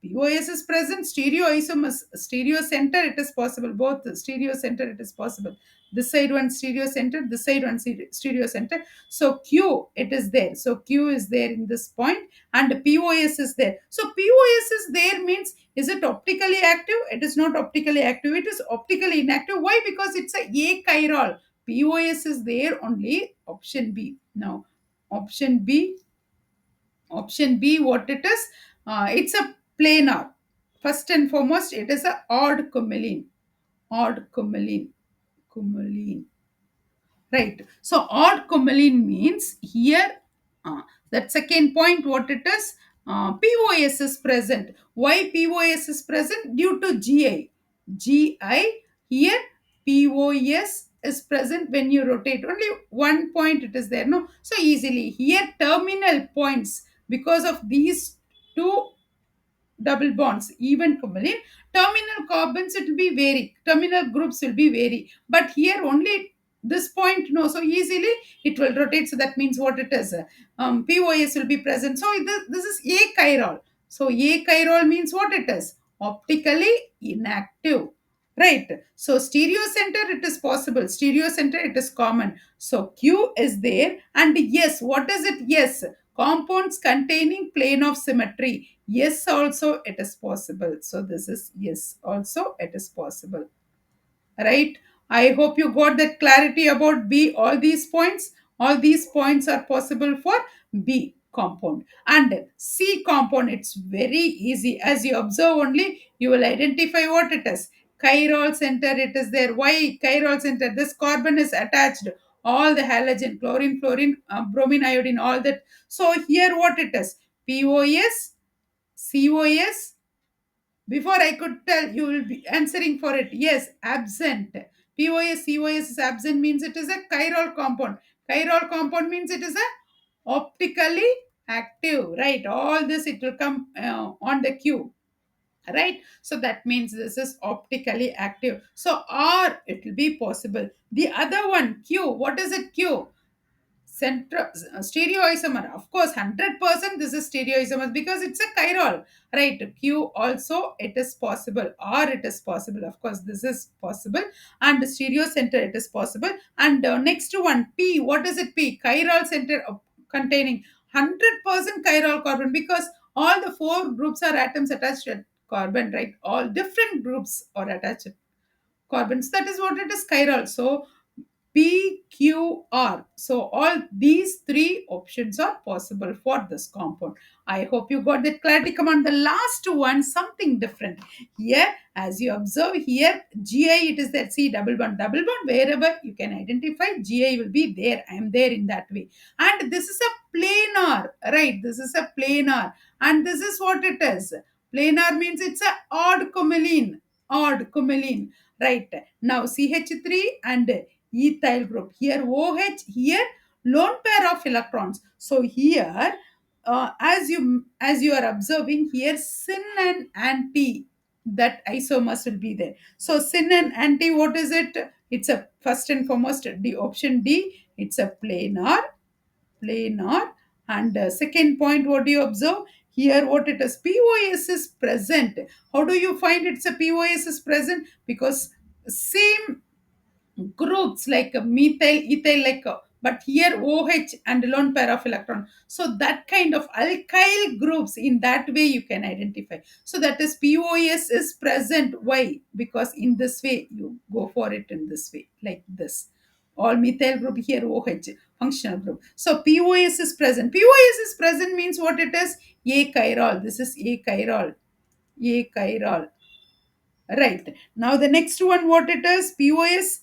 POS is present. Stereoisomers, stereo center, it is possible. Both stereo center, it is possible. This side one stereo center, this side one stereo center. So Q, it is there. So Q is there in this point, and POS is there. So POS is there means, is it optically active? It is not optically active. It is optically inactive. Why? Because it's a achiral. POS is there only. Option B. Now, option B. Option B, what it is? It's a planar. First and foremost, it is a odd cumulene. Odd cumulene. Cumulene. Right. So odd cumulene means here, uh, that second point, what it is? POS is present. Why POS is present? Due to GI. GI, here POS is present when you rotate. Only one point it is there. No. So easily here terminal points, because of these two double bonds, even cumulene, terminal carbons, it will be vary, terminal groups will be vary, but here only this point, no, so easily it will rotate. So that means what it is, POS will be present. So this is achiral. So achiral means what it is? Optically inactive. Right. So stereo center, it is possible. Stereo center, it is common. So Q is there. And yes, what is it? Yes. Compounds containing plane of symmetry. Yes, also it is possible. So this is yes, also it is possible. Right. I hope you got that clarity about B. All these points are possible for B compound. And C compound, it's very easy. As you observe only, you will identify what it is. Chiral center, it is there. Why chiral center? This carbon is attached. All the halogen, chlorine, fluorine, bromine, iodine, all that. So here what it is? POS, COS. Before I could tell, you will be answering for it. Yes, absent. POS, COS is absent means it is a chiral compound. Chiral compound means it is a optically active, right? All this, it will come on the Q, right? So that means this is optically active. So R, it will be possible. The other one, Q, what is it? Q, central stereoisomer, of course, 100% this is stereoisomer because it's a chiral, right? Q also, it is possible, or it is possible, of course this is possible. And stereo center, it is possible. And next one, P, what is it? P, chiral center containing 100% chiral carbon, because all the four groups are atoms attached to carbon, right? All different groups are attached to carbons, that is what it is, chiral. So PQR. So all these three options are possible for this compound. I hope you got that clarity. Come on, the last one, something different. Here, as you observe here, GI, it is that C double bond, wherever you can identify, GI will be there. I am there in that way. And this is a planar, right? This is a planar. And this is what it is. Planar means it's a odd cumulene. Odd cumulene. Right. Now CH3 and ethyl group. Here OH, here lone pair of electrons. So here, as you are observing here, syn and anti, that isomers will be there. So syn and anti, what is it? It's a first and foremost the option D. It's a planar. And second point, what do you observe? Here, what it is? POS is present. How do you find it's a POS is present? Because same groups like methyl, ethyl, like but here OH and lone pair of electron. So that kind of alkyl groups, in that way you can identify. So that is POS is present. Why? Because in this way you go for it in this way, like this. All methyl group, here OH, functional group. So POS is present. POS is present means what it is? A chiral. This is A chiral. A chiral. Right. Now the next one, what it is? POS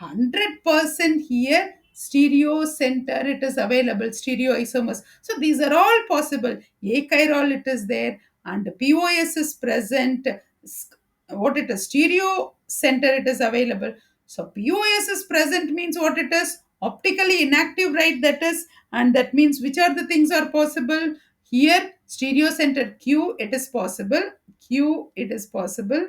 100% here. Stereo center, it is available. Stereo isomers. So these are all possible. A chiral, it is there, and POS is present. What it is? Stereo center, it is available. So POS is present means what it is? Optically inactive, right? That is, and that means which are the things are possible here? Stereo center Q, it is possible. Q, it is possible.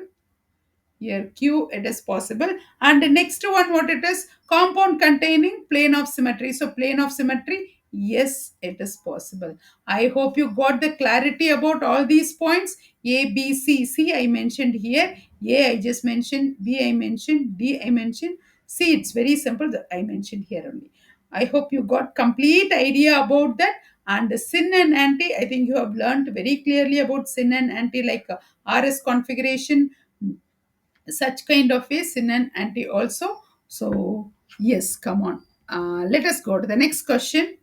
Here Q, it is possible. And the next one, what it is? Compound containing plane of symmetry. So plane of symmetry, yes, it is possible. I hope you got the clarity about all these points. A, B, C. C I mentioned here. A I just mentioned. B I mentioned. D I mentioned. C, it's very simple. I mentioned here only. I hope you got complete idea about that. And the syn and anti, I think you have learned very clearly about syn and anti, like RS configuration, such kind of a syn and anti also. So yes, come on. Let us go to the next question.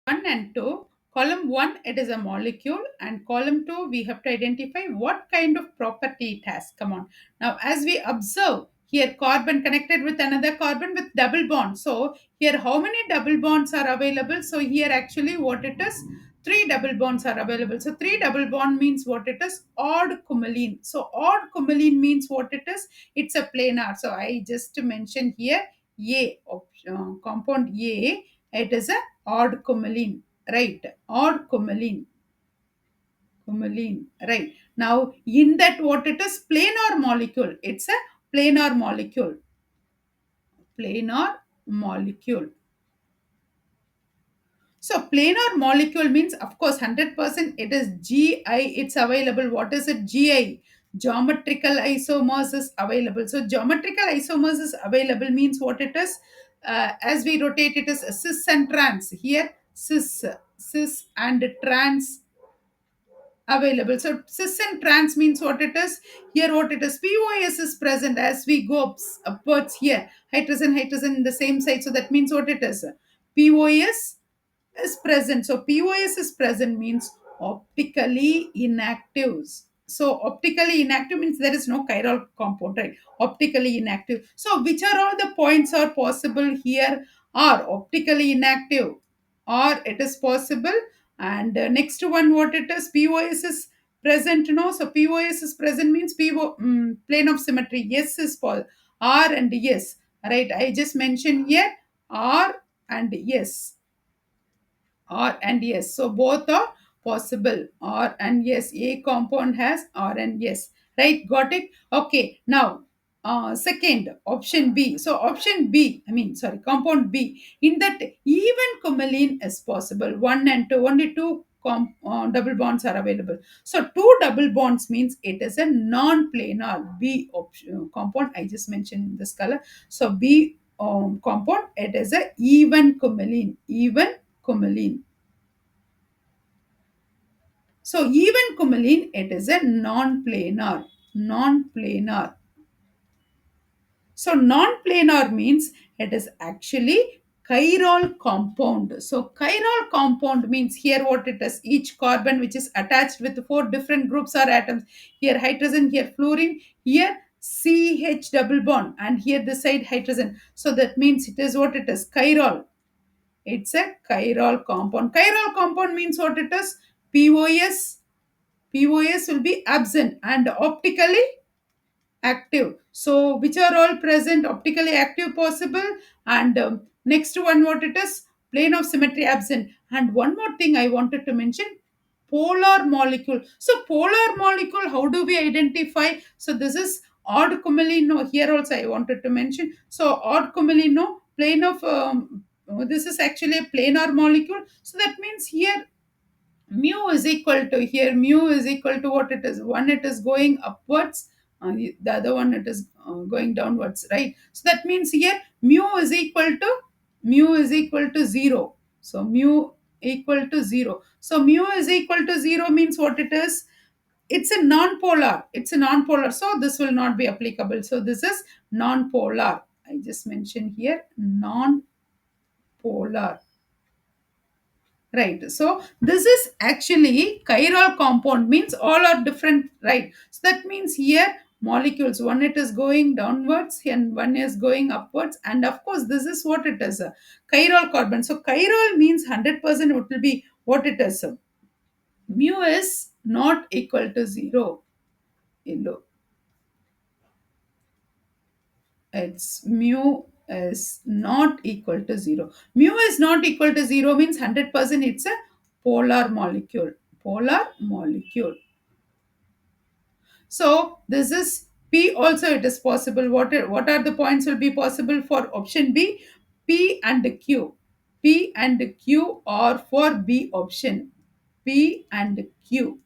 1 and 2. Column 1, it is a molecule, and column 2, we have to identify what kind of property it has. Come on. Now, as we observe here, carbon connected with another carbon with double bond. So, here, how many double bonds are available? So, here, actually, what it is? Three double bonds are available. So, three double bond means what it is? Odd cumulene. So, odd cumulene means what it is? It's a planar. So, I just mentioned here compound A, it is a odd cumulene, right? Odd cumulene. Cumulene, right? Now, in that, what it is? Planar molecule. It's a planar molecule. Planar molecule. So planar molecule means, of course, 100% it is GI, it's available. What is it? GI. Geometrical isomers is available. So geometrical isomers is available means what it is? As we rotate, it is cis and trans. Here, cis and trans available. So cis and trans means what it is? Here what it is? POS is present as we go upwards here. Hydrogen in the same side. So that means what it is? POS is present. So POS is present means optically inactive. So optically inactive means there is no chiral compound, right? Optically inactive. So which are all the points are possible here? Are optically inactive, or it is possible. And next one, what it is? POS is present. No, so POS is present means plane of symmetry. Yes is for R and yes, right? I just mentioned here R and yes. R and S. So both are possible. R and S. A compound has R and S. Right? Got it? Okay. Now, second option B. So option B, compound B. In that, even cumulene is possible. One and two. Only two double bonds are available. So two double bonds means it is a non-planar B compound. I just mentioned in this color. So B compound, it is a even cumulene. Even cumulene. So even cumulene, it is a non-planar. Non-planar. So non-planar means it is actually chiral compound. So chiral compound means here what it is? Each carbon which is attached with four different groups or atoms. Here hydrogen, here fluorine, here CH double bond, and here the side hydrogen. So that means it is what it is? Chiral. It's a chiral compound. Chiral compound means what it is? POS. POS will be absent and optically active. So, which are all present? Optically active possible. And next one, what it is? Plane of symmetry absent. And one more thing I wanted to mention, polar molecule. So, polar molecule, how do we identify? So, this is odd cumulino. Here also I wanted to mention. So, odd cumulino, plane of this is actually a planar molecule. So that means here mu is equal to, here mu is equal to what it is? One, it is going upwards, the other one it is going downwards, right? So that means here mu is equal to 0. So mu equal to 0. So mu is equal to 0 means what it is? It's a non-polar, so this will not be applicable. So this is non-polar. I just mentioned here non-polar. Right. So this is actually chiral compound, means all are different, right? So that means here molecules, one it is going downwards and one is going upwards. And of course, this is what it is, a chiral carbon. So chiral means 100% it will be what it is. Mu is not equal to 0. Yellow. It's mu is not equal to 0. Mu is not equal to 0 means 100% it's a polar molecule. Polar molecule. So this is P also it is possible. What are the points will be possible for option B? P and Q. P and Q are for B option. P and Q.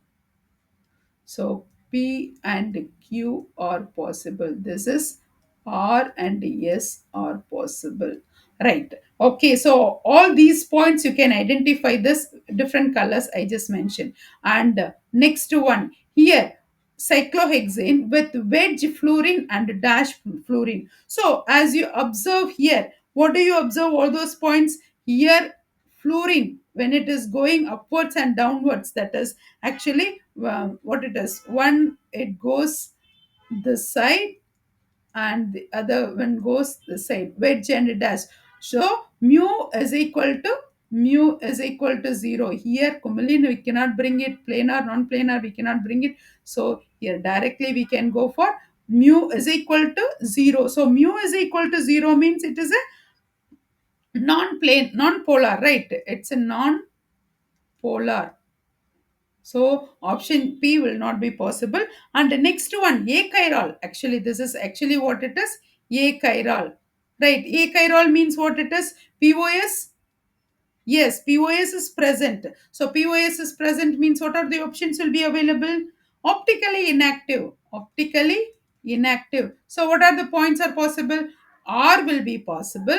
So P and Q are possible. This is R and S are possible. Right. Okay. So all these points you can identify this different colors I just mentioned. And next one here cyclohexane with wedge fluorine and dash fluorine. So as you observe here, what do you observe all those points? Here fluorine when it is going upwards and downwards, that is actually what it is, one it goes this side and the other one goes this side, wedge and dash. So mu is equal to 0. Here cumulin we cannot bring it, planar non-planar we cannot bring it, so here directly we can go for mu is equal to 0. So mu is equal to 0 means it is a non-polar, right? It's a non-polar. So option P will not be possible. And the next one, achiral. Actually, this is actually what it is. Achiral. Right. Achiral means what it is. POS. Yes, POS is present. So POS is present means what are the options will be available? Optically inactive. Optically inactive. So what are the points are possible? R will be possible,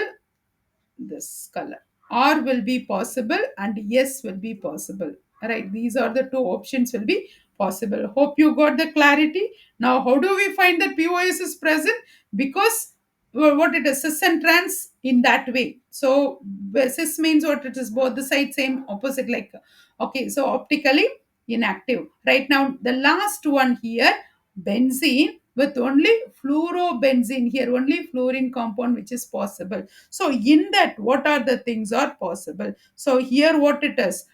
this color. R will be possible and yes will be possible. Right, these are the two options will be possible. Hope you got the clarity. Now, how do we find that POS is present? Because what it is, cis and trans in that way. So, where cis means what it is, both the sides same, opposite like. Okay, so optically inactive. Right now, the last one here, benzene with only fluorobenzene here, only fluorine compound which is possible. So in that, what are the things are possible? So here what it is,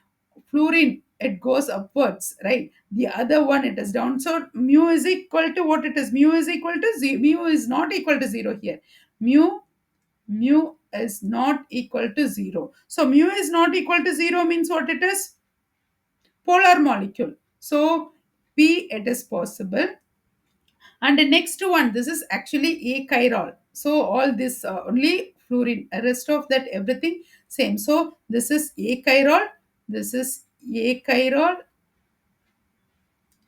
fluorine it goes upwards, right? The other one it is down. So mu is equal to what it is? Mu is equal to 0. Mu is not equal to 0 here. Mu is not equal to 0. So mu is not equal to 0 means what it is? Polar molecule. So P it is possible. And the next one, this is actually achiral. So all this only fluorine, rest of that everything same. So this is achiral, this is achiral.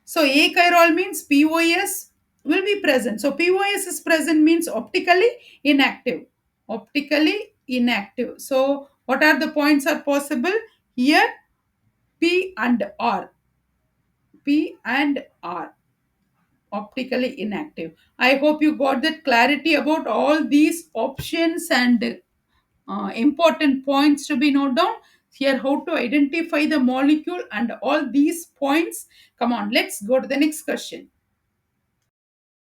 So achiral means POS will be present. So POS is present means optically inactive. Optically inactive. So what are the points are possible? Here P and R. P and R. Optically inactive. I hope you got that clarity about all these options and important points to be noted down. Here, how to identify the molecule and all these points. Come on, let's go to the next question.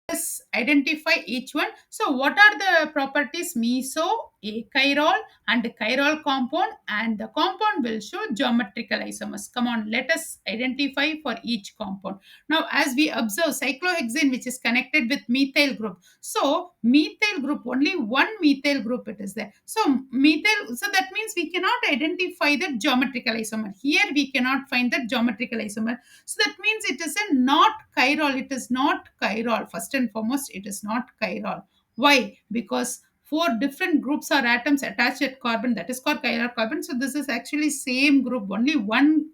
Let's identify each one. So, what are the properties meso, achiral, and chiral compound? And the compound will show geometrical isomers. Come on, let us identify for each compound. Now, as we observe cyclohexane, which is connected with methyl group. So, methyl group, only one methyl group it is there. So, methyl, so that means we cannot identify the geometrical isomer. Here, we cannot find the geometrical isomer. So that means it is a not chiral. It is not chiral. First and foremost, it is not chiral. Why? Because four different groups or atoms attached at carbon, that is called chiral carbon. So this is actually same group, only one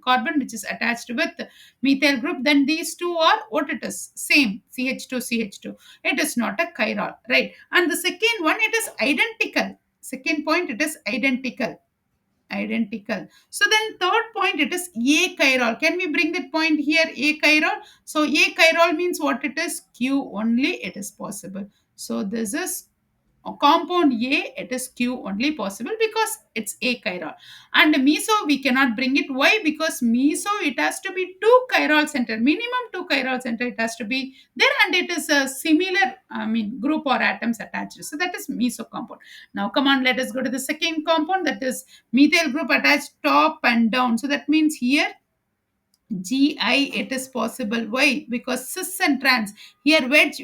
carbon which is attached with methyl group. Then these two are what it is, same, CH2 CH2. It is not a chiral, right? And the second one, it is identical. Second point, it is identical. Identical. So then third point, it is achiral. Can we bring that point here, achiral? So achiral means what it is, Q only it is possible. So this is compound A, it is Q only possible because it's achiral. And meso we cannot bring it. Why? Because meso it has to be two chiral center, minimum two chiral center it has to be there, and it is a similar, I mean, group or atoms attached. So that is meso compound. Now come on, let us go to the second compound, that is methyl group attached top and down. So that means here GI it is possible. Why? Because cis and trans. Here wedge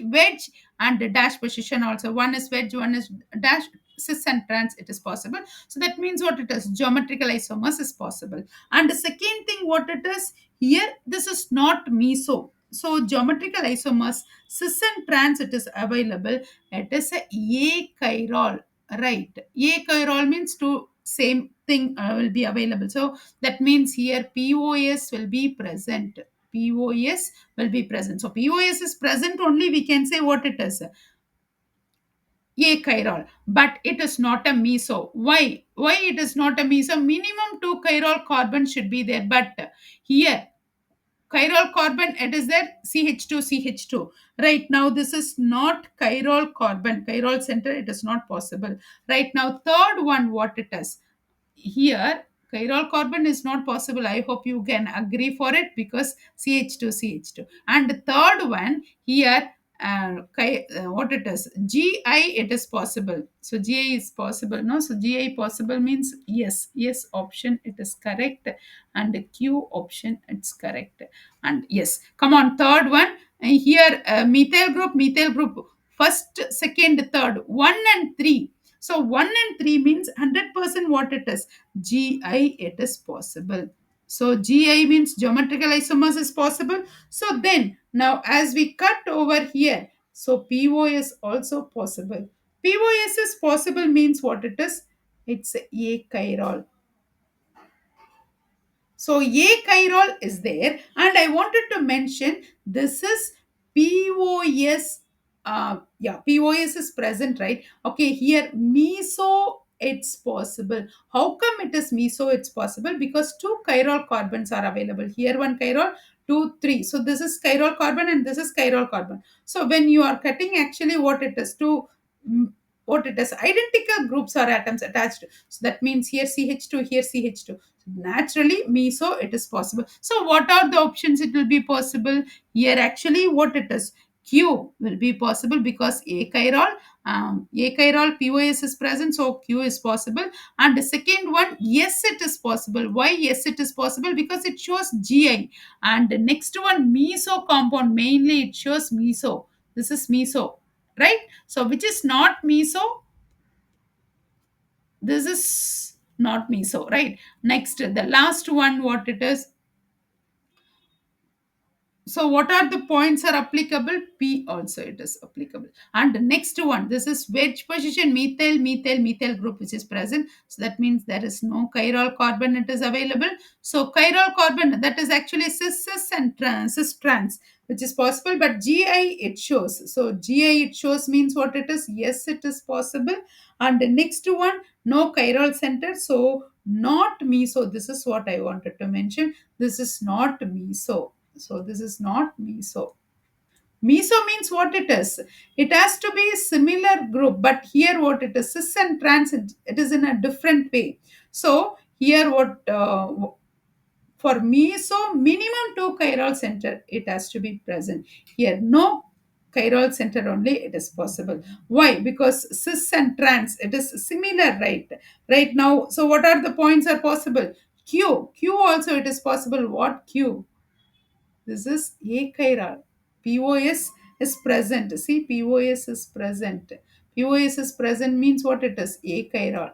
and dash position also. One is wedge, one is dash. Cis and trans it is possible. So that means what it is? Geometrical isomers is possible. And the second thing what it is here, this is not meso. So geometrical isomers, cis and trans it is available. It is a achiral, right? Achiral means two same thing will be available. So that means here POS will be present. POS will be present. So POS is present only, we can say what it is, achiral, but it is not a meso. Why? Why it is not a meso? Minimum two chiral carbon should be there, but here chiral carbon it is there, CH2 CH2. Right now this is not chiral carbon, chiral center it is not possible. Right now third one what it is, here chiral carbon is not possible. I hope you can agree for it, because CH2 CH2. And the third one here, what it is, GI it is possible. So GI is possible, no? So GI possible means yes, yes option it is correct, and the Q option it's correct. And yes, come on, third one. Here methyl group first, second, third, 1 and 3. So 1 and 3 means 100% what it is, GI it is possible. So GI means geometrical isomers is possible. So then now as we cut over here, so POS also possible. POS is possible means what it is? It's achiral. So achiral is there, and I wanted to mention this is POS. Yeah, POS is present, right? Okay, here meso it's possible. How come it is meso? It's possible because two chiral carbons are available. Here one chiral, two, three. So this is chiral carbon and this is chiral carbon. So when you are cutting, actually what it is, two, what it is, identical groups or atoms attached. So that means here CH2, here CH2. Naturally meso it is possible. So what are the options it will be possible here? Actually what it is, Q will be possible because achiral, achiral POS is present, so Q is possible. And the second one, yes it is possible. Why yes it is possible? Because it shows GI. And the next one, meso compound, mainly it shows meso. This is meso, right? So which is not meso, this is not meso, right? Next, the last one what it is, so what are the points are applicable? P also it is applicable. And the next one, this is wedge position, methyl group which is present. So that means there is no chiral carbon it is available. So chiral carbon, that is actually cis and cis trans which is possible, but GI it shows. So GI it shows means what it is? Yes, it is possible. And the next one, no chiral center, so not meso. This is what I wanted to mention. This is not meso. So this is not meso. Meso means what it is. It has to be similar group, but here what it is, cis and trans, it is in a different way. So here what for meso, minimum two chiral center it has to be present. Here no chiral center only it is possible. Why? Because cis and trans it is similar, right? Right now. So what are the points are possible? Q also it is possible. What Q? This is achiral. POS is present. See, POS is present. POS is present means what it is? Achiral.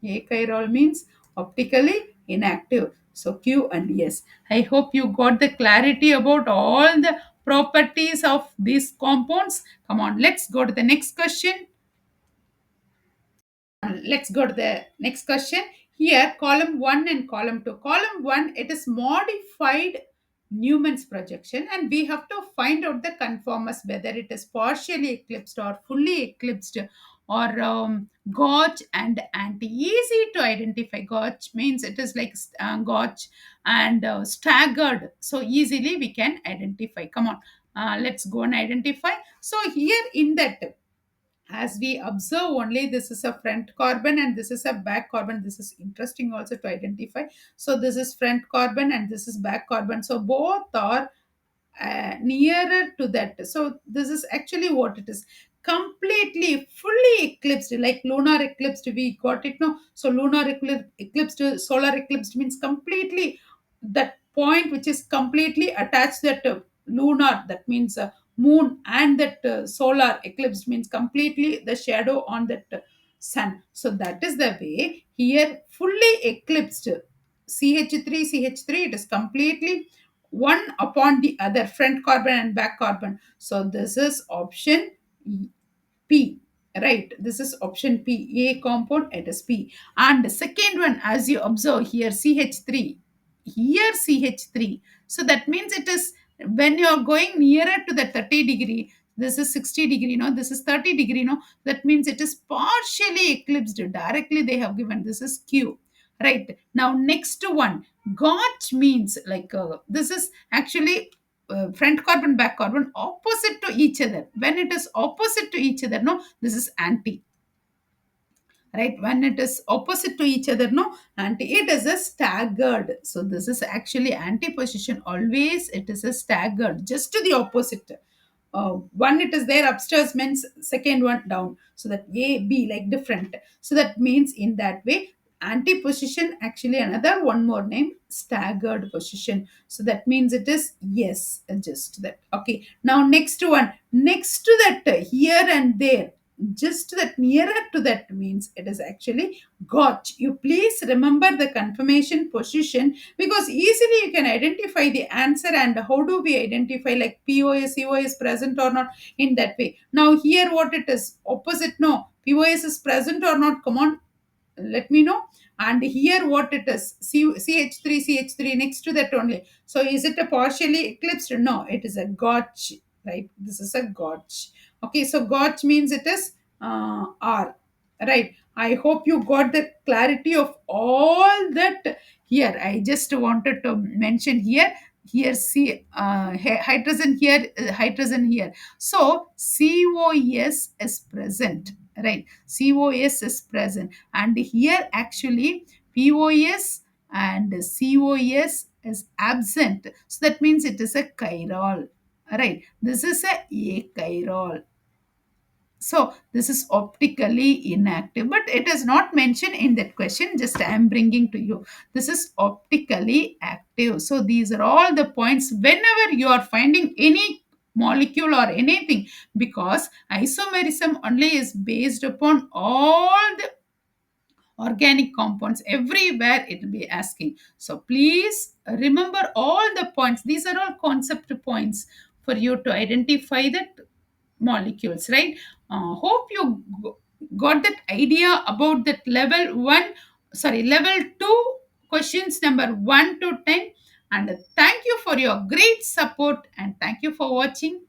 Achiral means optically inactive. So Q and S. I hope you got the clarity about all the properties of these compounds. Come on, let's go to the next question. Let's go to the next question. Here, column 1 and column 2. Column 1, it is modified Newman's projection, and we have to find out the conformers, whether it is partially eclipsed or fully eclipsed, or gauge and anti. Easy to identify. Gauge means it is like gauge and staggered. So easily we can identify. Come on, let's go and identify. So here in that, as we observe only, this is a front carbon and this is a back carbon. This is interesting also to identify. So this is front carbon and this is back carbon, so both are nearer to that. So this is actually what it is, completely fully eclipsed, like lunar eclipsed, we got it no. So lunar eclipsed, solar eclipsed means completely that point which is completely attached that lunar, that means moon, and that solar eclipse means completely the shadow on that sun. So that is the way here, fully eclipsed CH3, it is completely one upon the other, front carbon and back carbon. So this is option P, right? This is option P. A compound, it is P. And the second one, as you observe here, CH3. Here CH3. So that means it is when you are going nearer to the 30 degree. This is 60 degree, no? This is 30 degree, no? That means it is partially eclipsed. Directly they have given. This is Q. Right. Now next one. Gauge means like this is actually front carbon, back carbon, opposite to each other. When it is opposite to each other, no, this is anti. Right, when it is opposite to each other, no, anti, it is a staggered. So this is actually anti position, always it is a staggered, just to the opposite. One it is there upstairs means second one down, so that A B like different. So that means in that way, anti position, actually another one more name, staggered position. So that means it is yes, just that. Okay, now next one, next to that, here and there, just that nearer to that means it is actually got. You please remember the confirmation position, because easily you can identify the answer. And how do we identify, like POS COS present or not, in that way. Now here what it is, opposite, no, POS is present or not, come on, let me know. And here what it is, CH3 next to that only. So is it a partially eclipsed? No, it is a gotch, right? This is a gotch. Okay, so gotch means it is R, right? I hope you got the clarity of all that. Here I just wanted to mention here, here see hydrogen here, hydrogen here. So COS is present, right? COS is present, and here actually POS and COS is absent. So that means it is a chiral, right? This is a achiral. So this is optically inactive, but it is not mentioned in that question. Just I am bringing to you. This is optically active. So these are all the points whenever you are finding any molecule or anything, because isomerism only is based upon all the organic compounds. Everywhere it will be asking. So please remember all the points. These are all concept points for you to identify that molecules, right? Hope you got that idea about that level 1, sorry, level 2 questions number 1 to 10. And thank you for your great support, and thank you for watching.